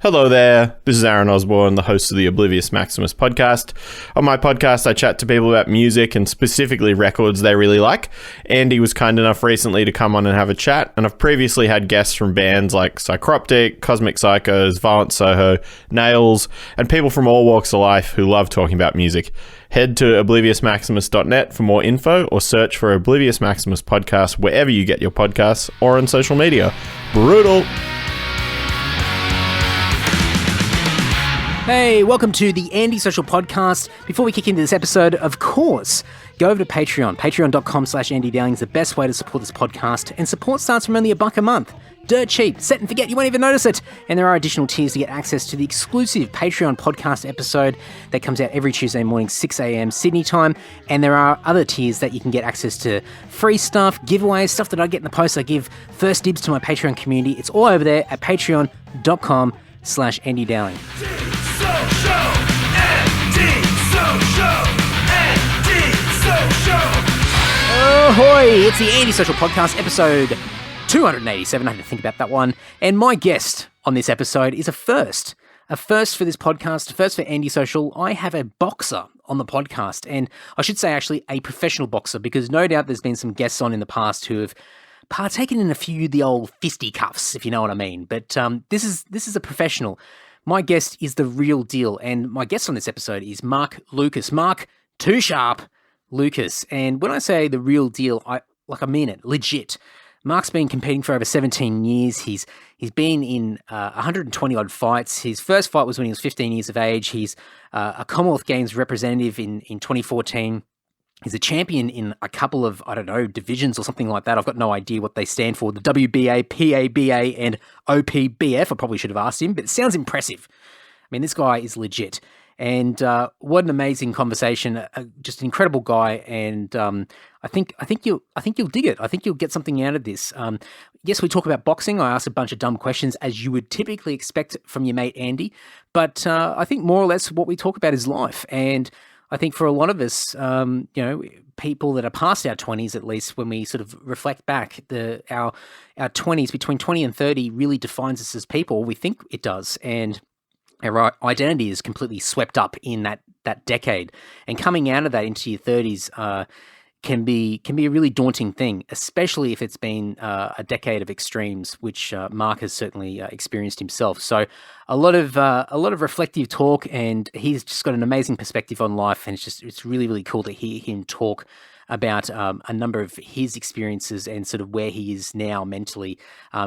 Hello there, this is Aaron Osborne, the host of the Oblivious Maximus podcast. On my podcast, I chat to people about music and specifically records they really like. Andy was kind enough recently to come on and have a chat, and I've previously had guests from bands like Psychroptic, Cosmic Psychos, Violent Soho, Nails, and people from all walks of life who love talking about music. Head to obliviousmaximus.net for more info or search for Oblivious Maximus podcast wherever you get your podcasts or on social media. Brutal! Hey, welcome to the Andy Social Podcast. Before we kick into this episode, of course, go over to Patreon. Patreon.com/Andy Dowling is the best way to support this podcast, and support starts from only $1 a month. Dirt cheap, set and forget, you won't even notice it. And there are additional tiers to get access to the exclusive Patreon podcast episode that comes out every Tuesday morning, 6 a.m. Sydney time. And there are other tiers that you can get access to free stuff, giveaways, stuff that I get in the post. I give first dibs to my Patreon community. It's all over there at patreon.com/Andy Dowling. Ahoy! It's the Andy Social Podcast, episode 287. I had to think about that one. And my guest on this episode is a first. A first for this podcast, a first for Andy Social. I have a boxer on the podcast, and I should say actually a professional boxer, because no doubt there's been some guests on in the past who have partaken in a few of the old fisticuffs, if you know what I mean. But this is a professional. My guest is the real deal, and my guest on this episode is Mark Lucas. Mark, too sharp, Lucas. And when I say the real deal, I mean it, legit. Mark's been competing for over 17 years. He's been in 120 odd fights. His first fight was when he was 15 years of age. He's a Commonwealth Games representative in 2014. He's a champion in a couple of, divisions or something like that. I've got no idea what they stand for. The WBA, PABA, and OPBF. I probably should have asked him, but it sounds impressive. I mean, this guy is legit. And what an amazing conversation! Just an incredible guy, and I think you'll dig it. I think you'll get something out of this. Yes, we talk about boxing. I asked a bunch of dumb questions, as you would typically expect from your mate Andy. But I think more or less what we talk about is life, and I think for a lot of us, people that are past our 20s, at least when we sort of reflect back, our 20s, between 20 and 30, really defines us as people. We think it does, and our identity is completely swept up in that decade. And coming out of that into your 30s can be a really daunting thing, especially if it's been a decade of extremes, which Mark has certainly experienced himself. So a lot of reflective talk, and he's just got an amazing perspective on life, and it's really, really cool to hear him talk about a number of his experiences and sort of where he is now mentally,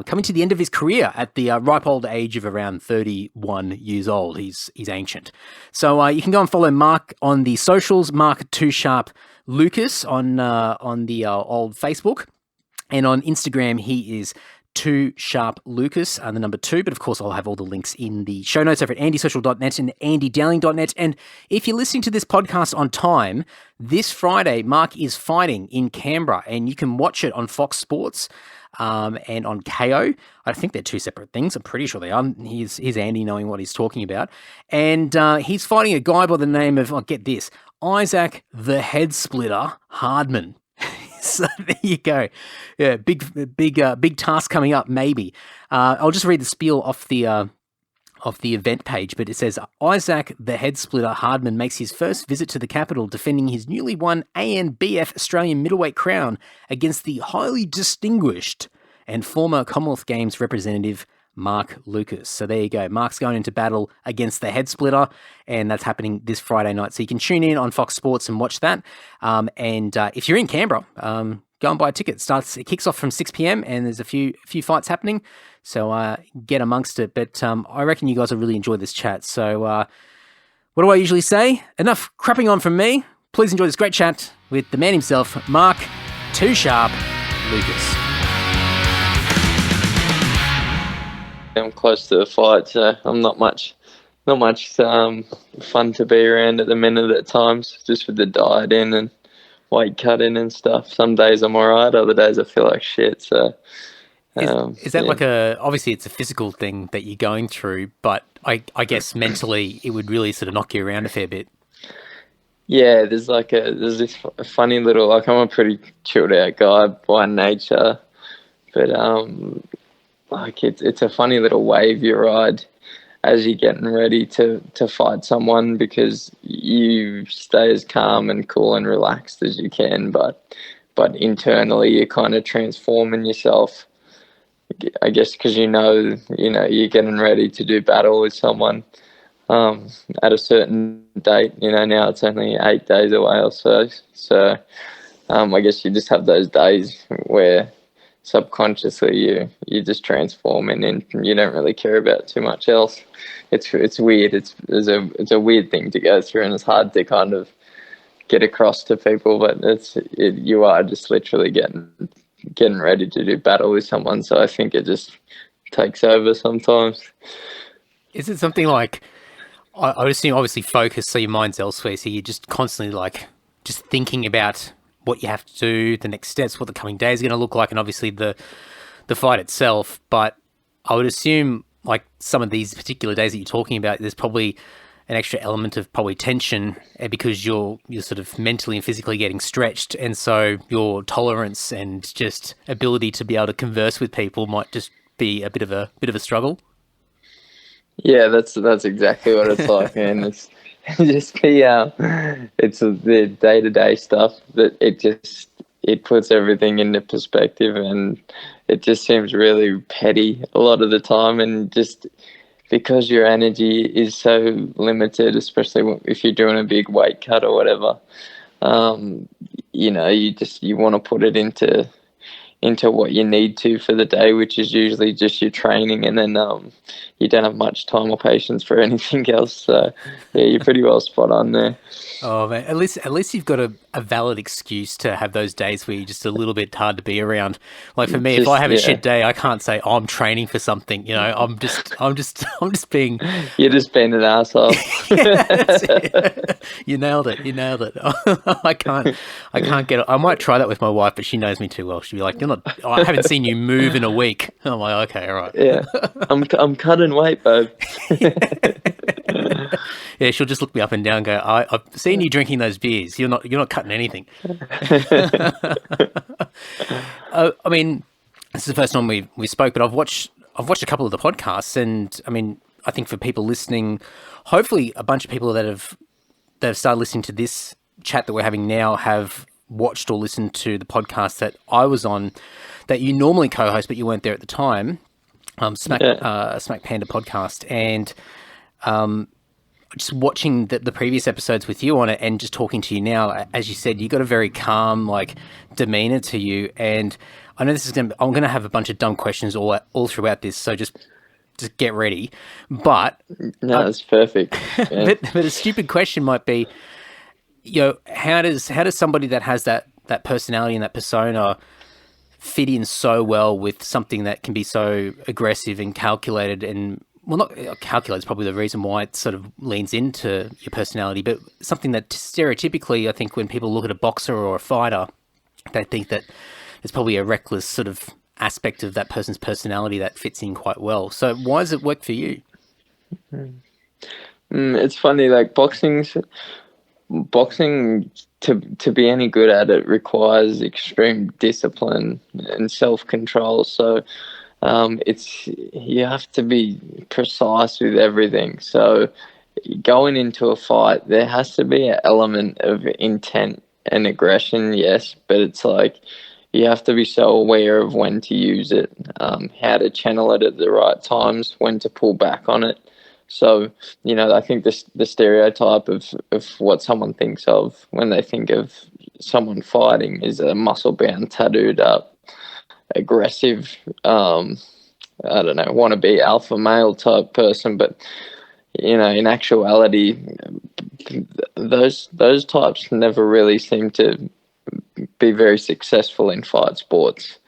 coming to the end of his career at the ripe old age of around 31 years old. He's ancient. So you can go and follow Mark on the socials, Mark Too Sharp Lucas on the old Facebook, and on Instagram he is Too Sharp Lucas, the number 2. But of course, I'll have all the links in the show notes over at andysocial.net and andydowling.net. And if you're listening to this podcast on time, this Friday, Mark is fighting in Canberra, and you can watch it on Fox Sports and on KO. I think they're two separate things. I'm pretty sure they are. Here's Andy knowing what he's talking about. And he's fighting a guy by the name of, get this, Isaac the Head Splitter Hardman. So there you go. Yeah, big task coming up, maybe. I'll just read the spiel off the event page, but it says, Isaac the Head Splitter Hardman makes his first visit to the capital, defending his newly won ANBF Australian middleweight crown against the highly distinguished and former Commonwealth Games representative Mark Lucas. So there you go. Mark's going into battle against the Head Splitter, and that's happening this Friday night. So you can tune in on Fox Sports and watch that. And if you're in Canberra, go and buy a ticket. It kicks off from 6 p.m. and there's a few fights happening. So get amongst it. But I reckon you guys will really enjoy this chat. So what do I usually say? Enough crapping on from me. Please enjoy this great chat with the man himself, Mark Too Sharp Lucas. I'm close to a fight, so I'm not much fun to be around at the minute at times, just with the diet in and weight cutting and stuff. Some days I'm alright, other days I feel like shit. So is that like obviously it's a physical thing that you're going through, but I guess mentally it would really sort of knock you around a fair bit. Yeah, there's this funny little, I'm a pretty chilled out guy by nature, but it's a funny little wave you ride as you're getting ready to fight someone, because you stay as calm and cool and relaxed as you can, but internally you're kind of transforming yourself, I guess, because you're getting ready to do battle with someone at a certain date. Now it's only 8 days away or so. So I guess you just have those days where subconsciously you just transforming, and you don't really care about too much else. It's weird. It's a weird thing to go through, and it's hard to kind of get across to people. But you are just literally getting ready to do battle with someone. So I think it just takes over sometimes. Is it something like, I would assume obviously focus, so your mind's elsewhere, so you're just constantly like just thinking about what you have to do, the next steps, what the coming day is going to look like, and obviously the fight itself. But I would assume like some of these particular days that you're talking about, there's probably an extra element of probably tension, because you're sort of mentally and physically getting stretched, and so your tolerance and just ability to be able to converse with people might just be a bit of a struggle. Yeah, that's exactly what it's like, man. It's just it's the day-to-day stuff that it puts everything into perspective, and it just seems really petty a lot of the time, and just because your energy is so limited, especially if you're doing a big weight cut or whatever, you want to put it into what you need to for the day, which is usually just your training, and then you don't have much time or patience for anything else. So yeah, you're pretty well spot on there. Oh man, at least you've got a valid excuse to have those days where you're just a little bit hard to be around. Like for me, if I have a shit day, I can't say, oh, I'm training for something. I'm just being. You're just being an asshole. Yeah, that's it. You nailed it. I can't get it. I might try that with my wife, but she knows me too well. She'll be like, I haven't seen you move in a week. I'm like, okay, all right. Yeah, I'm cutting weight, babe. Yeah, she'll just look me up and down and go, I've seen you drinking those beers. You're not cutting anything. I mean, this is the first time we spoke, but I've watched a couple of the podcasts, and I mean, I think for people listening, hopefully a bunch of people that have started listening to this chat that we're having now have watched or listened to the podcast that I was on, that you normally co-host, but you weren't there at the time. Smack Panda podcast, and just watching the previous episodes with you on it, and just talking to you now, as you said, you got a very calm demeanor to you, and I know I'm going to have a bunch of dumb questions all throughout this, so just get ready. But no, it's perfect. Yeah. but a stupid question might be, how does somebody that has that personality and that persona fit in so well with something that can be so aggressive and calculated? And well, not calculated is probably the reason why it sort of leans into your personality, but something that stereotypically, I think when people look at a boxer or a fighter, they think that it's probably a reckless sort of aspect of that person's personality that fits in quite well. So why does it work for you? It's funny, like boxing to be any good at it requires extreme discipline and self-control. So you have to be precise with everything. So going into a fight, there has to be an element of intent and aggression, yes, but it's like you have to be so aware of when to use it, how to channel it at the right times, when to pull back on it. So, I think the stereotype of what someone thinks of when they think of someone fighting is a muscle-bound, tattooed up, aggressive, I don't know, wannabe alpha male type person. But, in actuality, those types never really seem to be very successful in fight sports,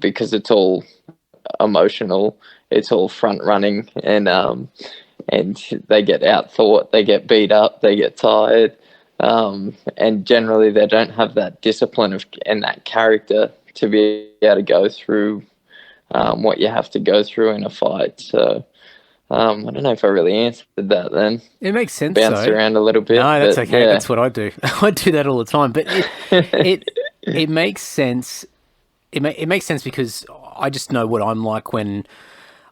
because it's all emotional, it's all front running, and they get outthought, they get beat up, they get tired, and generally they don't have that discipline and that character to be able to go through what you have to go through in a fight. So I don't know if I really answered that then. It makes sense. Bounced around a little bit. No, that's okay. Yeah. That's what I do. I do that all the time. But it makes sense. It makes sense because I just know what I'm like when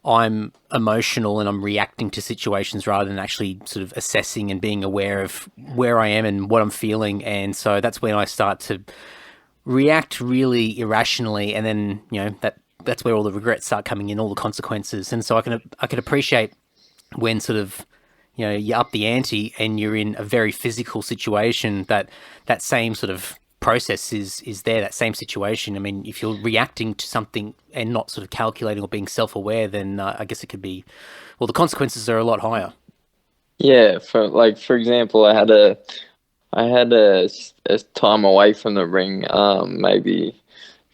I'm emotional and I'm reacting to situations rather than actually sort of assessing and being aware of where I am and what I'm feeling. And so that's when I start to react really irrationally, and then that's where all the regrets start coming in, all the consequences. And so I can appreciate when sort of you up the ante and you're in a very physical situation, that same sort of process is there, that same situation. I mean, if you're reacting to something and not sort of calculating or being self-aware, then I guess it could be, well, the consequences are a lot higher. Yeah, for example, I had a time away from the ring, maybe,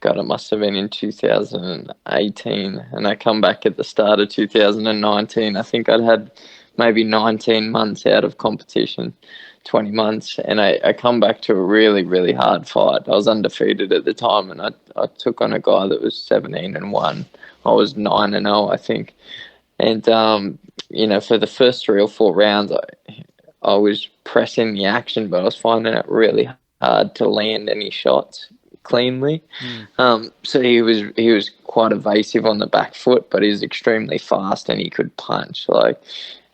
God, it must have been in 2018, and I come back at the start of 2019. I think I'd had maybe 19 months out of competition, 20 months, and I come back to a really, really hard fight. I was undefeated at the time, and I took on a guy that was 17-1. I was 9-0, I think. And, for the first 3 or 4 rounds, I was pressing the action, but I was finding it really hard to land any shots cleanly. So he was quite evasive on the back foot, but he was extremely fast and he could punch. Like,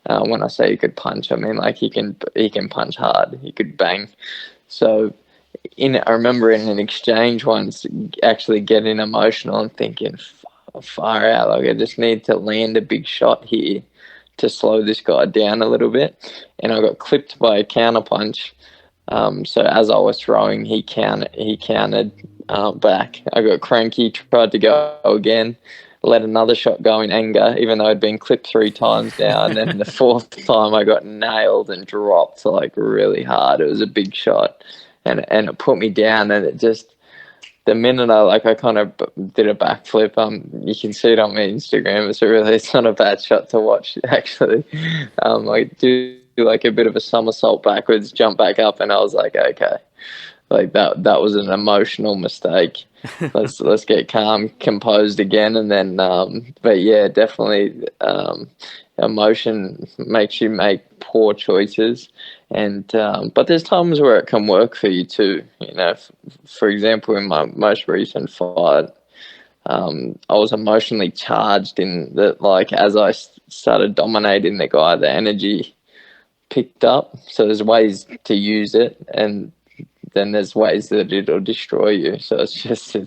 when I say he could punch, I mean like he can punch hard. He could bang. So I remember in an exchange once actually getting emotional and thinking, far out, like I just need to land a big shot here to slow this guy down a little bit. And I got clipped by a counter punch. So as I was throwing, he countered back. I got cranky, tried to go again, let another shot go in anger, even though I'd been clipped 3 times now. And then the 4th time I got nailed and dropped like really hard. It was a big shot, and it put me down. And it just, the minute I kind of did a backflip, you can see it on my Instagram. It's not a bad shot to watch, actually. I do like a bit of a somersault backwards, jump back up, and I was like, okay, like that was an emotional mistake. Let's get calm, composed again, and then. But yeah, definitely, emotion makes you make poor choices, and but there's times where it can work for you too. For example, in my most recent fight, I was emotionally charged in that. Like as I started dominating the guy, the energy picked up. So there's ways to use it, and then there's ways that it'll destroy you. So it's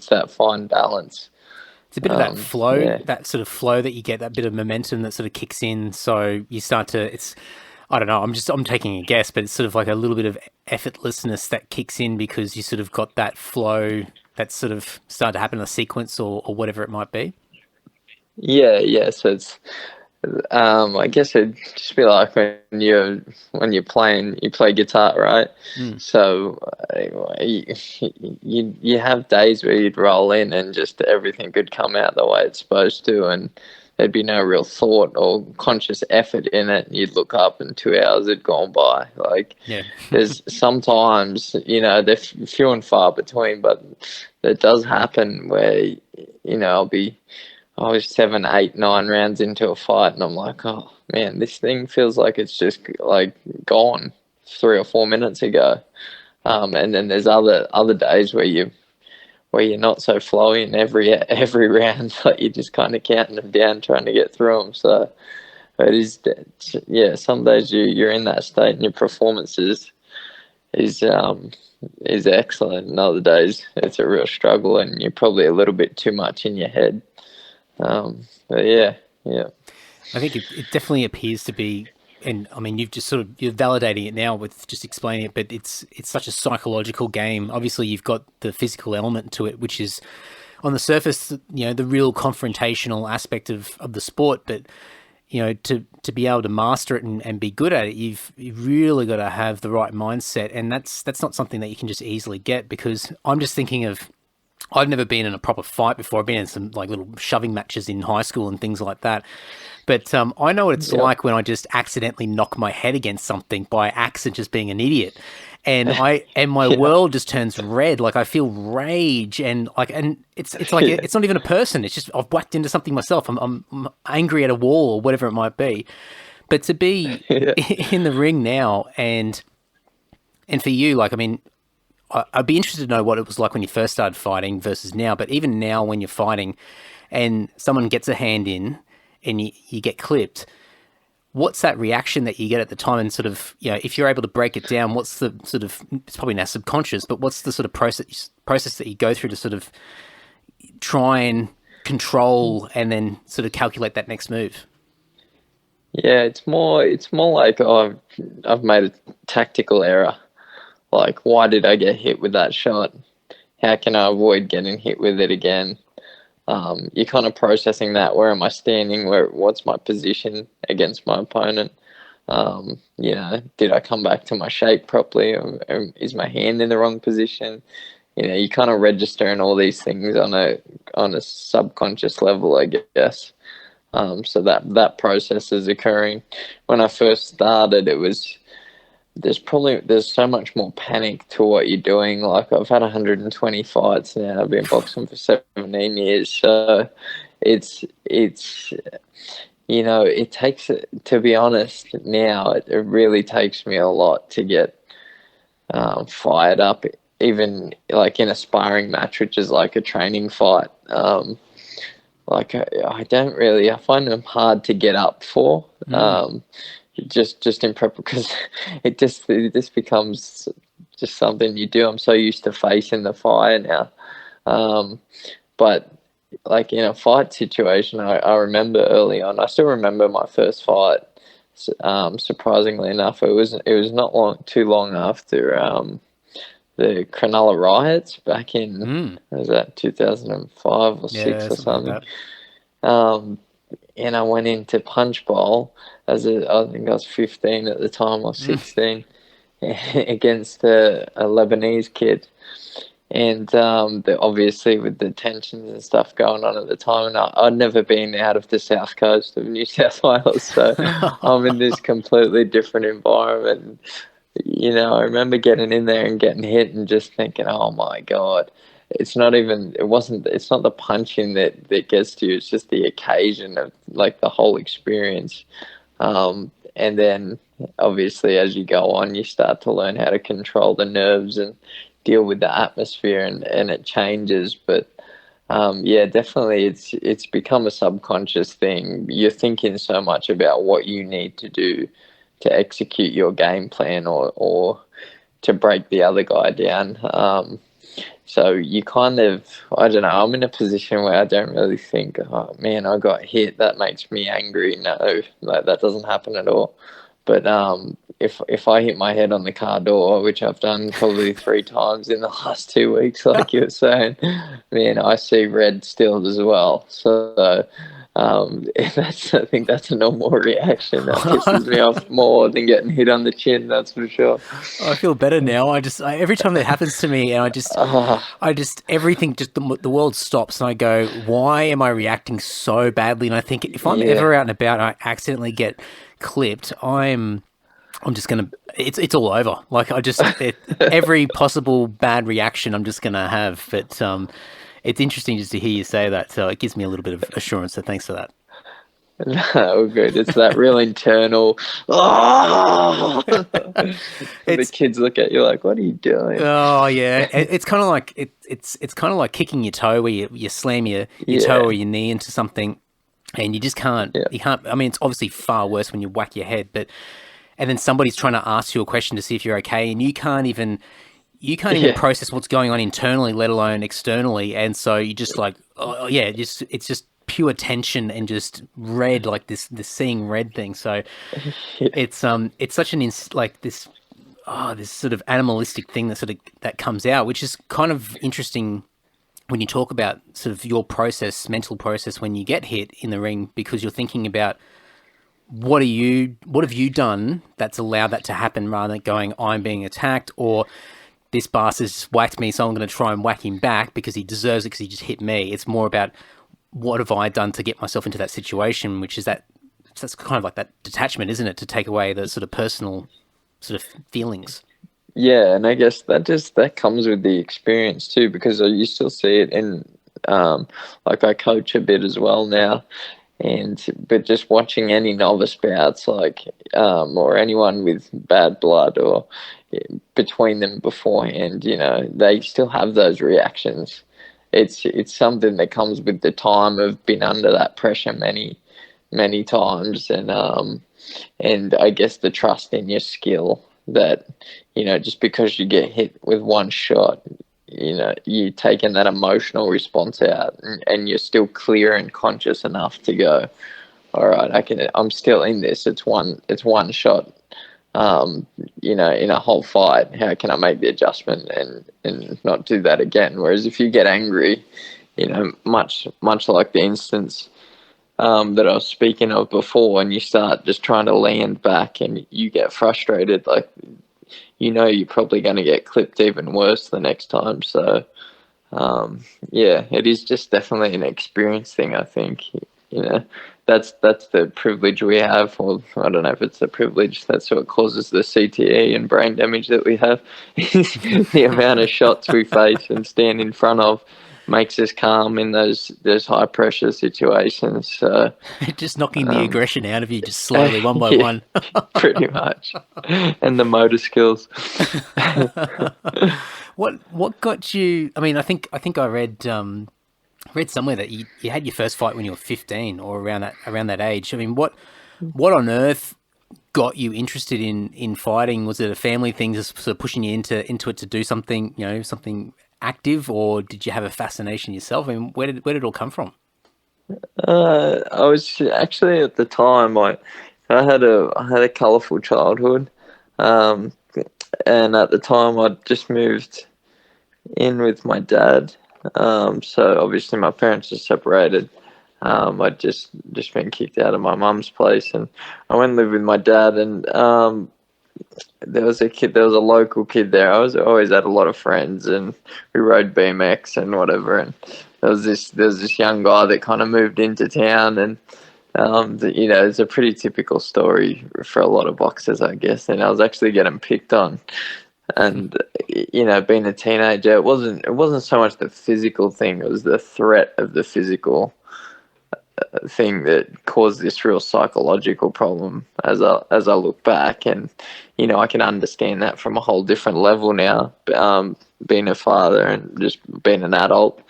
that fine balance. It's a bit of that flow, that sort of flow that you get, that bit of momentum that sort of kicks in. So you start to, I don't know, I'm taking a guess, but it's sort of like a little bit of effortlessness that kicks in because you sort of got that flow that sort of started to happen in a sequence or whatever it might be. Yeah. So it's, I guess it'd just be like when you play guitar, right? So you have days where you'd roll in and just everything could come out the way it's supposed to, and there'd be no real thought or conscious effort in it. You'd look up and 2 hours had gone by. Like, there's sometimes, they're few and far between, but it does happen where, I was 7, 8, 9 rounds into a fight, and I'm like, oh man, this thing feels like it's just like gone 3 or 4 minutes ago. And then there's other days where you're not so flowy, and every round, like you're just kind of counting them down, trying to get through them. So it is, some days you're in that state, and your performance is excellent, and other days it's a real struggle, and you're probably a little bit too much in your head. But yeah. I think it definitely appears to be, and I mean, you're validating it now with just explaining it, but it's such a psychological game. Obviously, you've got the physical element to it, which is on the surface, the real confrontational aspect of the sport. But to be able to master it and be good at it, you've really got to have the right mindset, and that's not something that you can just easily get. Because I'm just thinking of, I've never been in a proper fight before. I've been in some like little shoving matches in high school and things like that. But I know what it's like when I just accidentally knock my head against something by accident, just being an idiot. And my world just turns red. Like I feel rage and it's like it's not even a person. It's just I've whacked into something myself. I'm angry at a wall or whatever it might be. But to be in the ring now and for you, like, I mean, I'd be interested to know what it was like when you first started fighting versus now. But even now when you're fighting and someone gets a hand in and you get clipped, what's that reaction that you get at the time? And sort of, you know, if you're able to break it down, what's the sort of, it's probably now subconscious, but what's the sort of process that you go through to sort of try and control and then sort of calculate that next move? Yeah, it's more like, oh, I've made a tactical error. Like, why did I get hit with that shot? How can I avoid getting hit with it again? You're kind of processing that. Where am I standing? What's my position against my opponent? You know, did I come back to my shape properly? Or is my hand in the wrong position? You know, you kind of registering all these things on a subconscious level, I guess. So that process is occurring. When I first started, there's so much more panic to what you're doing. Like, I've had 120 fights now. I've been boxing for 17 years. So it's you know, it takes, to be honest, now it really takes me a lot to get fired up, even like in a sparring match, which is like a training fight. Like, I find them hard to get up for. Just in prep, because it just becomes just something you do. I'm so used to facing the fire now. But like in a fight situation, I remember early on, I still remember my first fight. Surprisingly enough, it was not too long after the Cronulla riots back in, was that 2005 or 6 or something. And I went into punch bowl I think I was 15 at the time, or 16, against a Lebanese kid. And obviously with the tensions and stuff going on at the time, and I'd never been out of the south coast of New South Wales, so I'm in this completely different environment. You know, I remember getting in there and getting hit and just thinking, oh my God. It's not the punching that gets to you. It's just the occasion of, like, the whole experience. And then obviously as you go on, you start to learn how to control the nerves and deal with the atmosphere, and it changes. But yeah, definitely it's become a subconscious thing. You're thinking so much about what you need to do to execute your game plan or to break the other guy down. So you kind of, I don't know, I'm in a position where I don't really think, oh man, I got hit, that makes me angry. No, like, that doesn't happen at all. But if I hit my head on the car door, which I've done probably 3 times in the last 2 weeks, like you were saying, man, I see red still as well. So I think that's a normal reaction. That pisses me off more than getting hit on the chin, that's for sure. I feel better now. Every time that happens to me, and everything, just the world stops, and I go, why am I reacting so badly? And I think if I'm ever out and about and I accidentally get clipped, I'm just gonna, it's all over. Like, every possible bad reaction I'm just gonna have. But it's interesting just to hear you say that, so it gives me a little bit of assurance, so thanks for that. No, good. It's that real internal, oh! The kids look at you like, what are you doing? Oh yeah, it's kind of like it's kind of like kicking your toe, where you slam your toe or your knee into something, and you just can't. Yeah. You can't. I mean, it's obviously far worse when you whack your head, and then somebody's trying to ask you a question to see if you're okay, and you can't even process what's going on internally, let alone externally, and so you just like, oh yeah, it's just pure tension and just red, like this seeing red thing. So it's such an this sort of animalistic thing that comes out, which is kind of interesting when you talk about sort of your mental process when you get hit in the ring, because you're thinking about what have you done that's allowed that to happen, rather than going, I'm being attacked, or this bastard's whacked me, so I'm going to try and whack him back because he deserves it because he just hit me. It's more about, what have I done to get myself into that situation, which is that's kind of like that detachment, isn't it, to take away the sort of personal sort of feelings. Yeah, and I guess that comes with the experience too, because you still see it in, like, I coach a bit as well now, but just watching any novice bouts, like, or anyone with bad blood or between them beforehand, you know, they still have those reactions. It's something that comes with the time of being under that pressure many many times, and I guess the trust in your skill that, just because you get hit with one shot, you taking that emotional response out, and you're still clear and conscious enough to go, all right, I'm still in this. It's one shot, in a whole fight. How can I make the adjustment and not do that again? Whereas if you get angry, much like the instance that I was speaking of before, and you start just trying to land back and you get frustrated, like, you're probably going to get clipped even worse the next time. So, it is just definitely an experience thing, I think. That's the privilege we have, or I don't know if it's a privilege. That's what causes the CTE and brain damage that we have. The amount of shots we face and stand in front of makes us calm in those high pressure situations. So just knocking the aggression out of you, just slowly, one by one. Pretty much, and the motor skills. What got you? I mean, I think I read somewhere that you had your first fight when you were 15 or around that age. I mean, what on earth got you interested in fighting? Was it a family thing, just sort of pushing you into it to do something, something active, or did you have a fascination yourself? I mean, where did it all come from? I was actually, at the time, I had a colourful childhood, and at the time I'd just moved in with my dad. So obviously my parents are separated. I'd just been kicked out of my mum's place, and I went and lived with my dad, and there was a local kid there. I always had a lot of friends, and we rode BMX and whatever, and there was this young guy that kind of moved into town, and it's a pretty typical story for a lot of boxers, I guess, and I was actually getting picked on. And being a teenager, it wasn't so much the physical thing; it was the threat of the physical thing that caused this real psychological problem. As I look back, and I can understand that from a whole different level now. Being a father and just being an adult,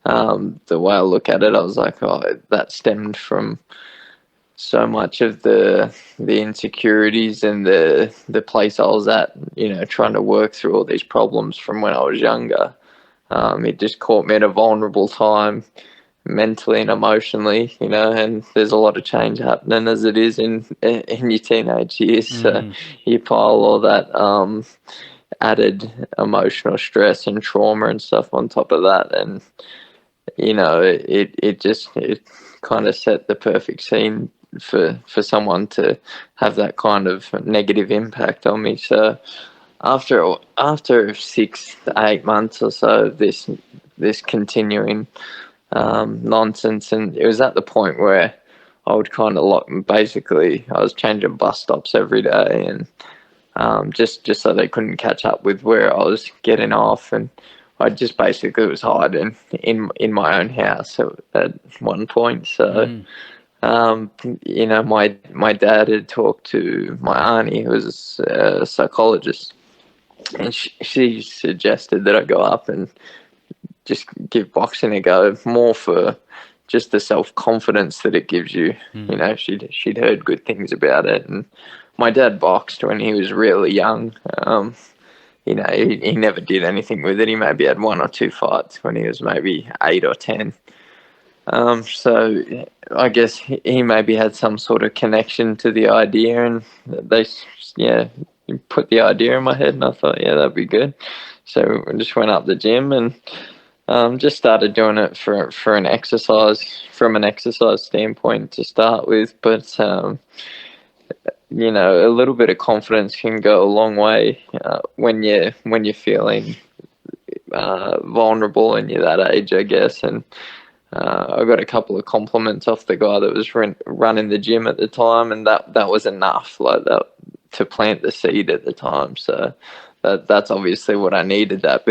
the way I look at it, I was like, oh, that stemmed from so much of the insecurities and the place I was at, trying to work through all these problems from when I was younger. It just caught me at a vulnerable time, mentally and emotionally, and there's a lot of change happening as it is in your teenage years. So you pile all that added emotional stress and trauma and stuff on top of that, and it kind of set the perfect scene for someone to have that kind of negative impact on me. So after 6 to 8 months or so of this continuing nonsense, and it was at the point where I would kind of basically I was changing bus stops every day, and just so they couldn't catch up with where I was getting off, and I just basically was hiding in my own house at one point. So my dad had talked to my auntie, who was a psychologist, and she suggested that I go up and just give boxing a go, more for just the self-confidence that it gives you. She'd heard good things about it, and my dad boxed when he was really young. He never did anything with it. He maybe had 1 or 2 fights when he was maybe 8 or 10. So I guess he maybe had some sort of connection to the idea, and they put the idea in my head, and I thought, yeah, that'd be good. So I just went up the gym and just started doing it for an exercise, from an exercise standpoint to start with. But a little bit of confidence can go a long way when you're feeling vulnerable and you're that age, I guess. And I got a couple of compliments off the guy that was running the gym at the time, and that was enough, like that, to plant the seed at the time. So that's obviously what I needed, that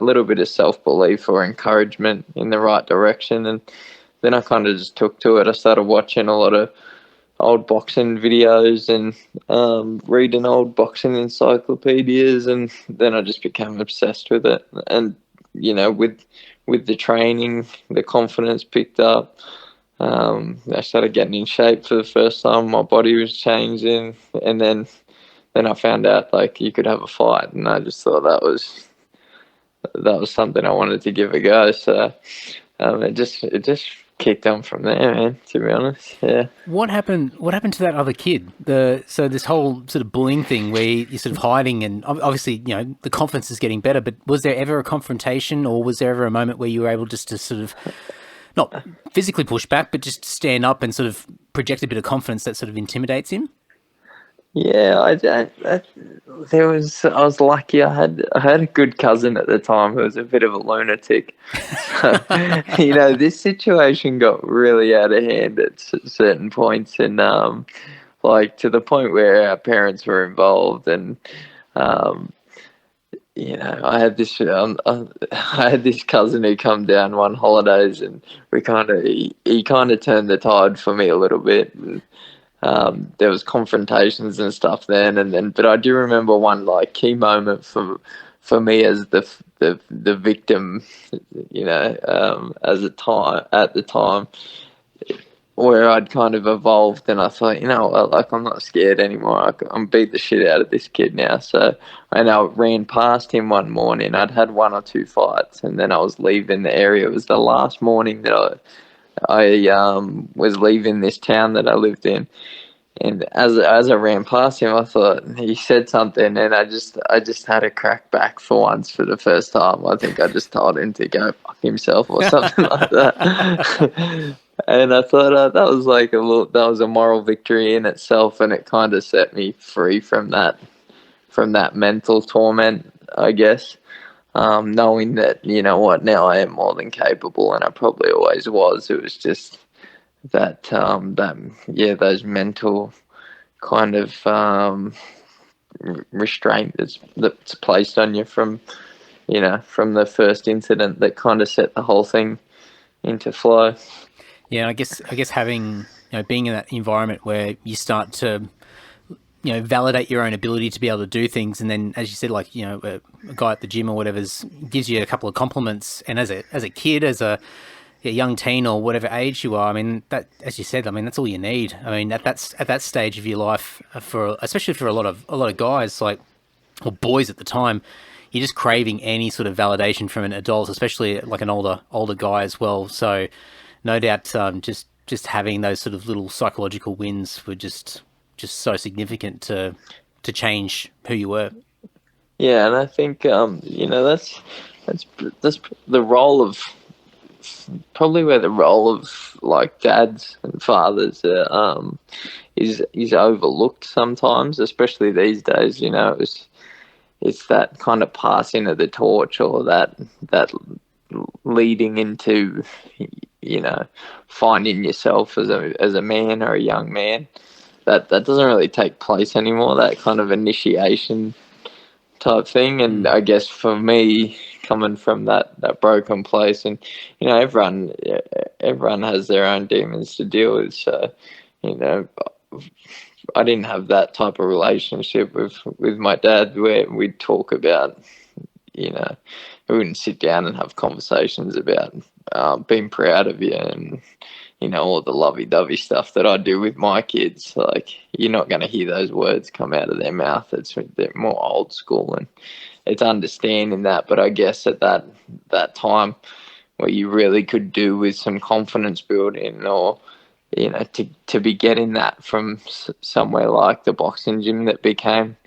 little bit of self-belief or encouragement in the right direction. And then I kind of just took to it. I started watching a lot of old boxing videos and reading old boxing encyclopedias, and then I just became obsessed with it. And with the training, the confidence picked up. I started getting in shape for the first time. My body was changing, and then I found out like you could have a fight, and I just thought that was something I wanted to give a go. So it just kicked on from there, man. To be honest, yeah. What happened? What happened to that other kid? So this whole sort of bullying thing, where you're sort of hiding, and obviously, the confidence is getting better. But was there ever a confrontation, or was there ever a moment where you were able just to sort of not physically push back, but just stand up and sort of project a bit of confidence that sort of intimidates him? Yeah, I was lucky. I had a good cousin at the time who was a bit of a lunatic. So, this situation got really out of hand at certain points, and like to the point where our parents were involved, and I had this cousin who come down one holidays, and he kind of turned the tide for me a little bit. And, there was confrontations and stuff then, but I do remember one like key moment for me as the victim, at the time, where I'd kind of evolved, and I thought, like I'm not scared anymore. I'm beat the shit out of this kid now. So I ran past him one morning. I'd had one or two fights, and then I was leaving the area. It was the last morning that I was leaving this town that I lived in, and as I ran past him, I thought he said something, and I just had a crack back for once for the first time. I think I just told him to go fuck himself or something like that. And I thought that was a moral victory in itself, and it kind of set me free from that mental torment, I guess. Knowing that, now I am more than capable, and I probably always was. It was just those mental kind of restraint that's placed on you from the first incident that kind of set the whole thing into flow. Yeah, I guess having being in that environment where you start to validate your own ability to be able to do things, and then, as you said, like a guy at the gym or whatever gives you a couple of compliments, and as a kid, as a young teen or whatever age you are, I mean, that, as you said, I mean, that's all you need. I mean, at that stage of your life, especially for a lot of guys, like, or boys at the time, you're just craving any sort of validation from an adult, especially like an older guy as well. So no doubt, just having those sort of little psychological wins were just so significant to change who you were. Yeah, and I think that's the role of probably where the role of like dads and fathers is overlooked sometimes, especially these days. It's that kind of passing of the torch, or that leading into finding yourself as a man or a young man. That doesn't really take place anymore, that kind of initiation type thing. And I guess for me, coming from that broken place, and everyone has their own demons to deal with, so I didn't have that type of relationship with my dad where we'd talk about, we wouldn't sit down and have conversations about being proud of you and all the lovey-dovey stuff that I do with my kids. Like, you're not going to hear those words come out of their mouth. They're more old school, and it's understanding that. But I guess at that time, what you really could do with some confidence building, or to be getting that from somewhere like the boxing gym that became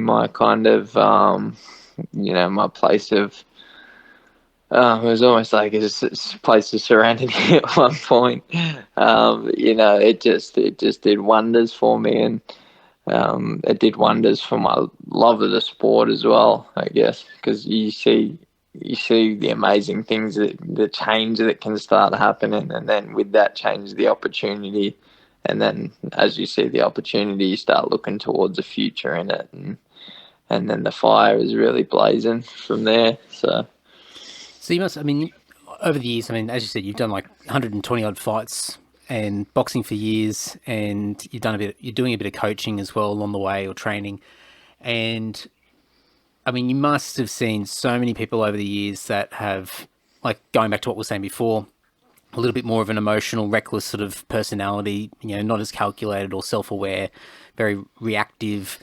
my kind of my place of. It was almost like a place of serenity at one point. It just did wonders for me, and it did wonders for my love of the sport as well, I guess, because you see the amazing things, the change that can start happening, and then with that change, the opportunity, and then as you see the opportunity, you start looking towards the future in it, and then the fire is really blazing from there. So you must, I mean, over the years, I mean, as you said, you've done like 120 odd fights and boxing for years, and you're doing a bit of coaching as well along the way, or training. And I mean, you must have seen so many people over the years that have, like, going back to what we were saying before, a little bit more of an emotional, reckless sort of personality, not as calculated or self-aware, very reactive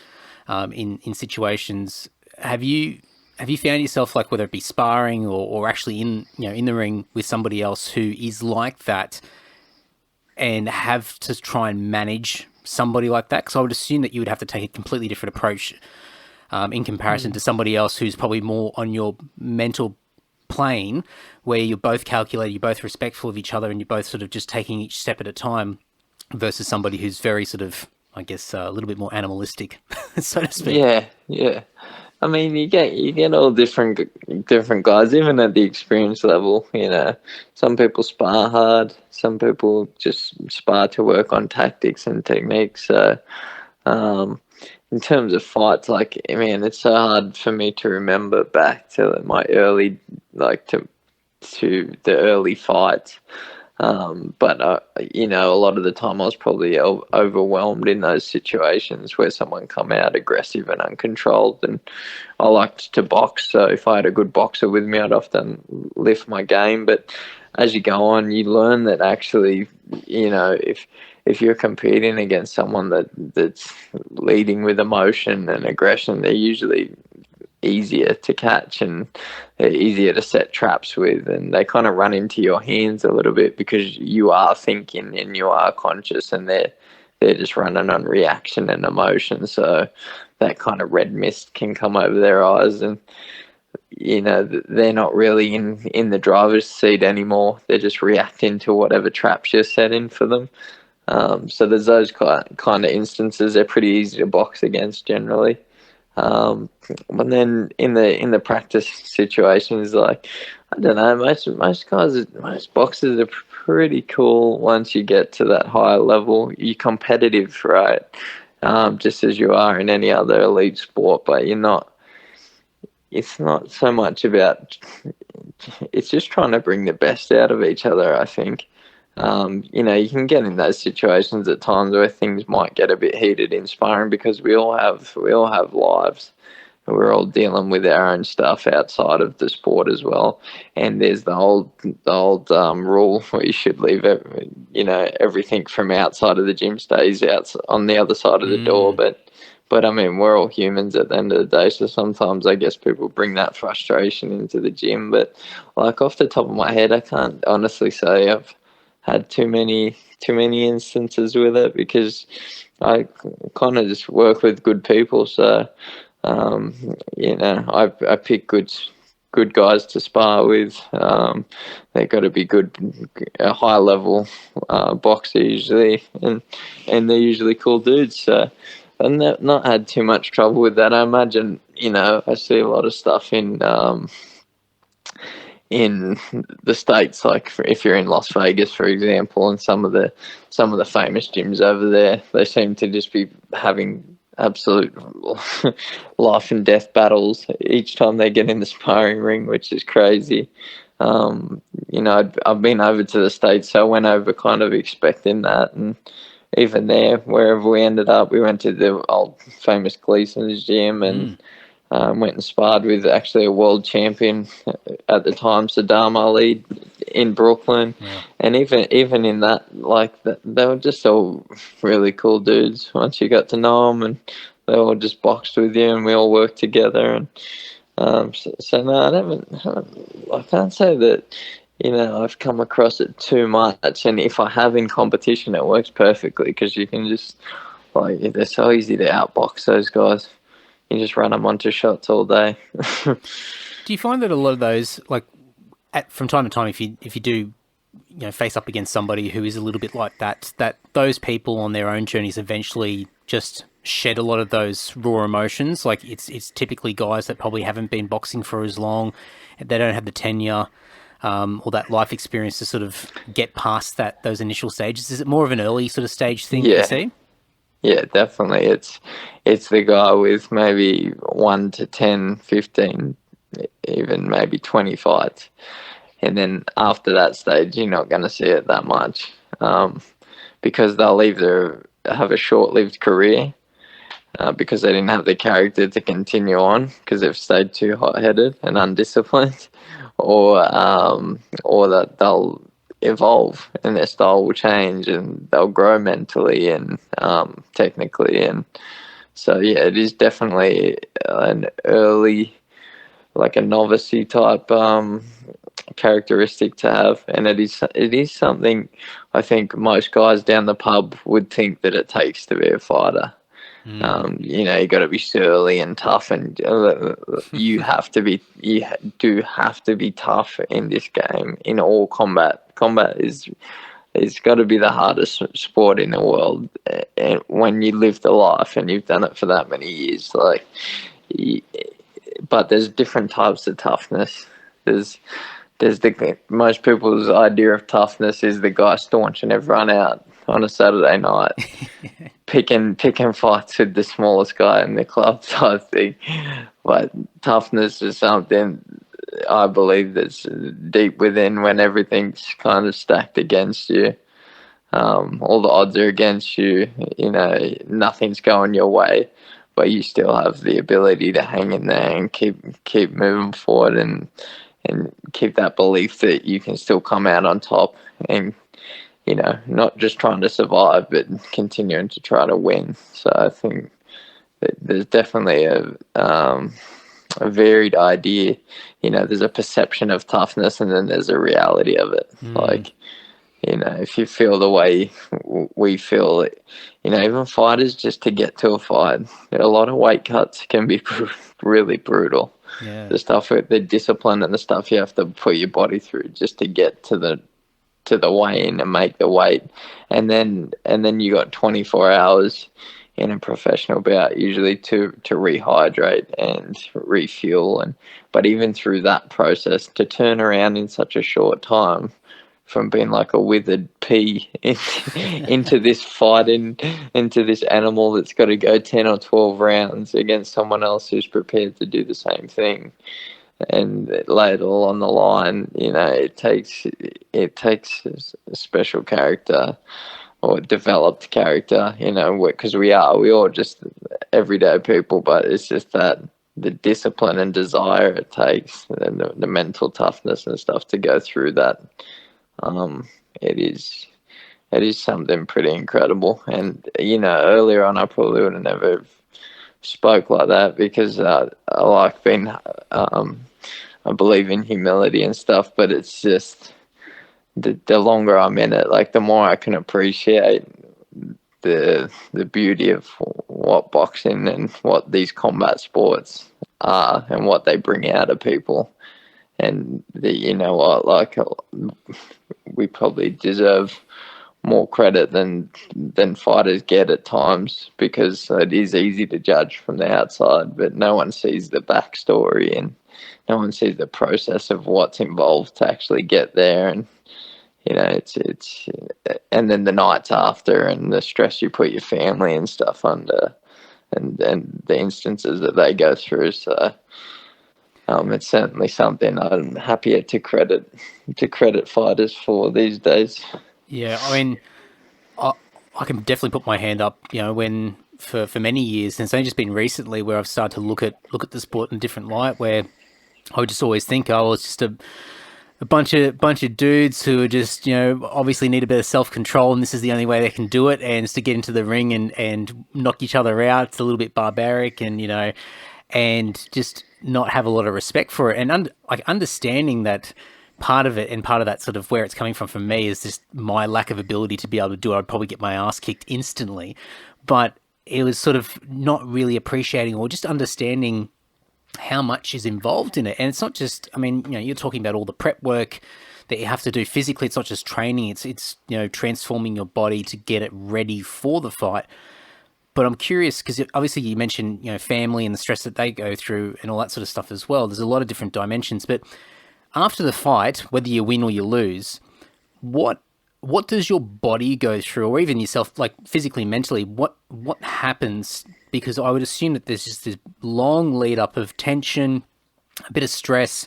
in situations. Have you found yourself, like, whether it be sparring or actually in the ring with somebody else who is like that, and have to try and manage somebody like that? Because I would assume that you would have to take a completely different approach in comparison to somebody else who's probably more on your mental plane, where you're both calculated, you're both respectful of each other, and you're both sort of just taking each step at a time, versus somebody who's very sort of, I guess, a little bit more animalistic, so to speak. Yeah. I mean, you get all different guys, even at the experience level. Some people spar hard, some people just spar to work on tactics and techniques. So, in terms of fights, like, I mean, it's so hard for me to remember back to my early, to the early fights. But a lot of the time I was probably overwhelmed in those situations where someone come out aggressive and uncontrolled, and I liked to box. So if I had a good boxer with me, I'd often lift my game. But as you go on, you learn that actually, if you're competing against someone that's leading with emotion and aggression, they're usually easier to catch and they're easier to set traps with, and they kind of run into your hands a little bit because you are thinking and you are conscious, and they're just running on reaction and emotion. So that kind of red mist can come over their eyes, and they're not really in the driver's seat anymore. They're just reacting to whatever traps you're setting for them. So there's those kind of instances. They're pretty easy to box against generally. But then in the practice situations, like, I don't know, most boxers are pretty cool once you get to that higher level. You're competitive, right? Just as you are in any other elite sport, but it's not so much about, it's just trying to bring the best out of each other, I think. You can get in those situations at times where things might get a bit heated in sparring, because we all have lives. We're all dealing with our own stuff outside of the sport as well. And there's the old rule where you should leave everything from outside of the gym stays out on the other side of the door. But I mean, we're all humans at the end of the day, so sometimes I guess people bring that frustration into the gym. But, like, off the top of my head, I can't honestly say I've had too many instances with it, because I kind of just work with good people. So I pick good guys to spar with. They've got to be a high level boxer usually, and they're usually cool dudes. So I've not had too much trouble with that. I imagine, I see a lot of stuff in the States, like if you're in Las Vegas, for example, and some of the famous gyms over there, they seem to just be having absolute life and death battles each time they get in the sparring ring, which is crazy. I've been over to the States, so I went over kind of expecting that, and even there, wherever we ended up, we went to the old famous Gleason's gym and went and sparred with actually a world champion at the time, Saddam Ali, in Brooklyn. Yeah. And even in that, they were just all really cool dudes once you got to know them, and they all just boxed with you, and we all worked together. And so no, I can't say that I've come across it too much. And if I have in competition, it works perfectly, because you can just, they're so easy to outbox those guys. You just run them onto shots all day. Do you find that a lot of those, from time to time, if you do, face up against somebody who is a little bit like that those people on their own journeys eventually just shed a lot of those raw emotions? Like, it's typically guys that probably haven't been boxing for as long, they don't have the tenure or that life experience to sort of get past those initial stages. Is it more of an early sort of stage thing that you see? Yeah, definitely. It's the guy with maybe 1 to 10, 15, even maybe 20 fights. And then after that stage, you're not going to see it that much, because they'll either have a short-lived career because they didn't have the character to continue on because they've stayed too hot-headed and undisciplined, or that they'll evolve, and their style will change, and they'll grow mentally and technically. And so yeah, it is definitely an early, like a novice-y type characteristic to have, and it is something I think most guys down the pub would think that it takes to be a fighter. You know, you got to be surly and tough, and you do have to be tough in this game, in all combat. Combat it's got to be the hardest sport in the world, and when you live the life and you've done it for that many years, like. But there's different types of toughness. There's most people's idea of toughness is the guy staunching everyone out on a Saturday night, picking fights with the smallest guy in the club type thing. But toughness is something I believe that's deep within, when everything's kind of stacked against you. All the odds are against you. You know, nothing's going your way, but you still have the ability to hang in there and keep moving forward and keep that belief that you can still come out on top, and, you know, not just trying to survive, but continuing to try to win. So I think that there's definitely a varied idea. You know, there's a perception of toughness, and then there's a reality of it. Like, you know, if you feel the way we feel, you know, even fighters, just to get to a fight, a lot of weight cuts can be really brutal. Yeah. The stuff, the discipline and the stuff you have to put your body through just to get to the weigh-in and make the weight, and then you got 24 hours in a professional bout usually to rehydrate and refuel, but even through that process, to turn around in such a short time, from being like a withered pea into this fight, into this animal that's got to go 10 or 12 rounds against someone else who's prepared to do the same thing and lay it all on the line. You know, it takes a special character, or developed character, you know, because we all just everyday people, but it's just that the discipline and desire it takes, and the mental toughness and stuff to go through that. It is something pretty incredible. And, you know, earlier on I probably would have never spoke like that, because I believe in humility and stuff, but it's just the longer I'm in it, like, the more I can appreciate the beauty of what boxing and what these combat sports are and what they bring out of people. And you know what, like, we probably deserve more credit than fighters get at times, because it is easy to judge from the outside, but no one sees the backstory, and no one sees the process of what's involved to actually get there. And, you know, it's and then the nights after, and the stress you put your family and stuff under, and the instances that they go through. So it's certainly something I'm happier to credit fighters for these days. Yeah, I mean, I can definitely put my hand up, you know, when for many years, and it's only just been recently where I've started to look at the sport in a different light, where I would just always think, oh, well, it's just a bunch of dudes who are just, you know, obviously need a bit of self-control, and this is the only way they can do it, and it's to get into the ring and knock each other out. It's a little bit barbaric, and, you know, and just not have a lot of respect for it. And understanding that part of it, and part of that sort of where it's coming from for me, is just my lack of ability to be able to do it. I'd probably get my ass kicked instantly. But it was sort of not really appreciating or just understanding how much is involved in it. And it's not just, I mean, you know, you're talking about all the prep work that you have to do physically. It's not just training. It's you know, transforming your body to get it ready for the fight. But I'm curious, because obviously you mentioned, you know, family and the stress that they go through and all that sort of stuff as well. There's a lot of different dimensions. But after the fight, whether you win or you lose, what does your body go through, or even yourself, like physically, mentally, what happens? Because I would assume that there's just this long lead up of tension, a bit of stress.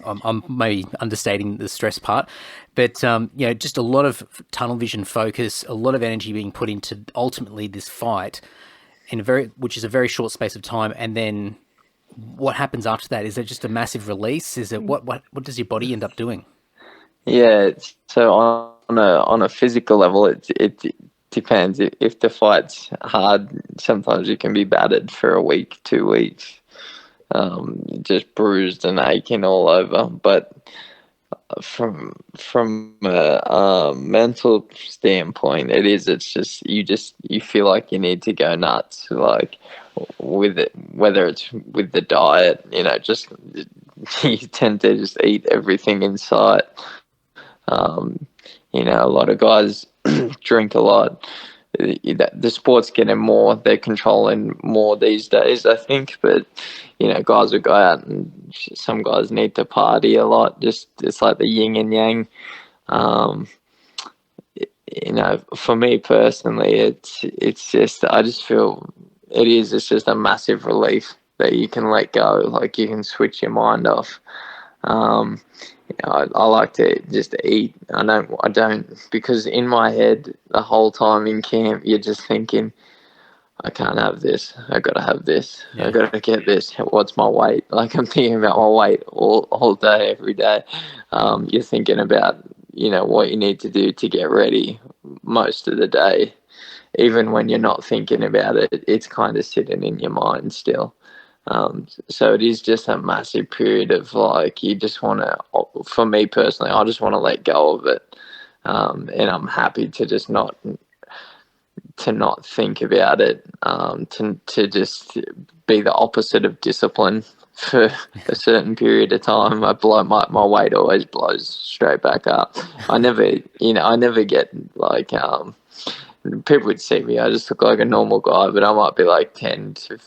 I'm maybe understating the stress part, but you know, just a lot of tunnel vision focus, a lot of energy being put into ultimately this fight which is a very short space of time. And then what happens after that? Is it just a massive release? Is it what does your body end up doing? Yeah, so on a physical level, it depends. If the fight's hard, sometimes you can be battered for a week, 2 weeks, just bruised and aching all over. But from a mental standpoint, it's just you feel like you need to go nuts, like with it, whether it's with the diet, just you tend to just eat everything in sight. A lot of guys drink a lot. The sport's getting more, they're controlling more these days, I think. But, guys will go out, and some guys need to party a lot. Just, it's like the yin and yang. For me personally, it's just, I just feel it's just a massive relief that you can let go. Like, you can switch your mind off. I like to just eat. I don't, because in my head, the whole time in camp, you're just thinking, I can't have this. I got to have this. Yeah. I got to get this. What's my weight? Like, I'm thinking about my weight all day, every day. You're thinking about, what you need to do to get ready most of the day. Even when you're not thinking about it, it's kind of sitting in your mind still. So it is just a massive period of, like, you just want to, for me personally, I just want to let go of it. And I'm happy to just not think about it, to just be the opposite of discipline for a certain period of time. My weight always blows straight back up. I never get, like, people would see me, I just look like a normal guy, but I might be like 10 to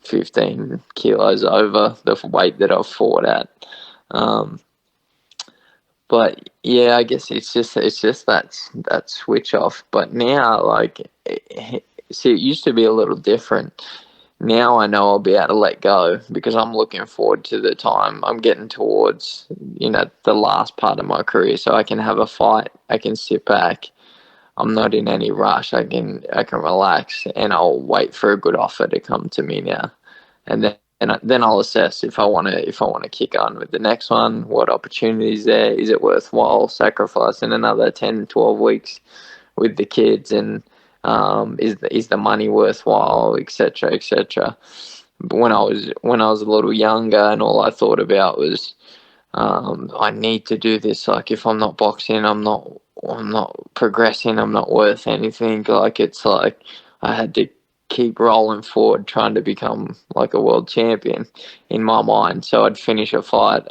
15 kilos over the weight that I've fought at. But yeah, I guess it's just that switch off. But now, like, see, it used to be a little different. Now I know I'll be able to let go, because I'm looking forward to the time I'm getting towards, the last part of my career, so I can have a fight. I can sit back. I'm not in any rush. I can relax, and I'll wait for a good offer to come to me now, and then I'll assess if I want to kick on with the next one. What opportunities there? Is it worthwhile sacrificing another 10, 12 weeks with the kids? And is the money worthwhile, etc., etc. But when I was a little younger, and all I thought about was, I need to do this. Like, if I'm not boxing, I'm not progressing. I'm not worth anything. Like, it's like I had to keep rolling forward, trying to become like a world champion in my mind. So I'd finish a fight,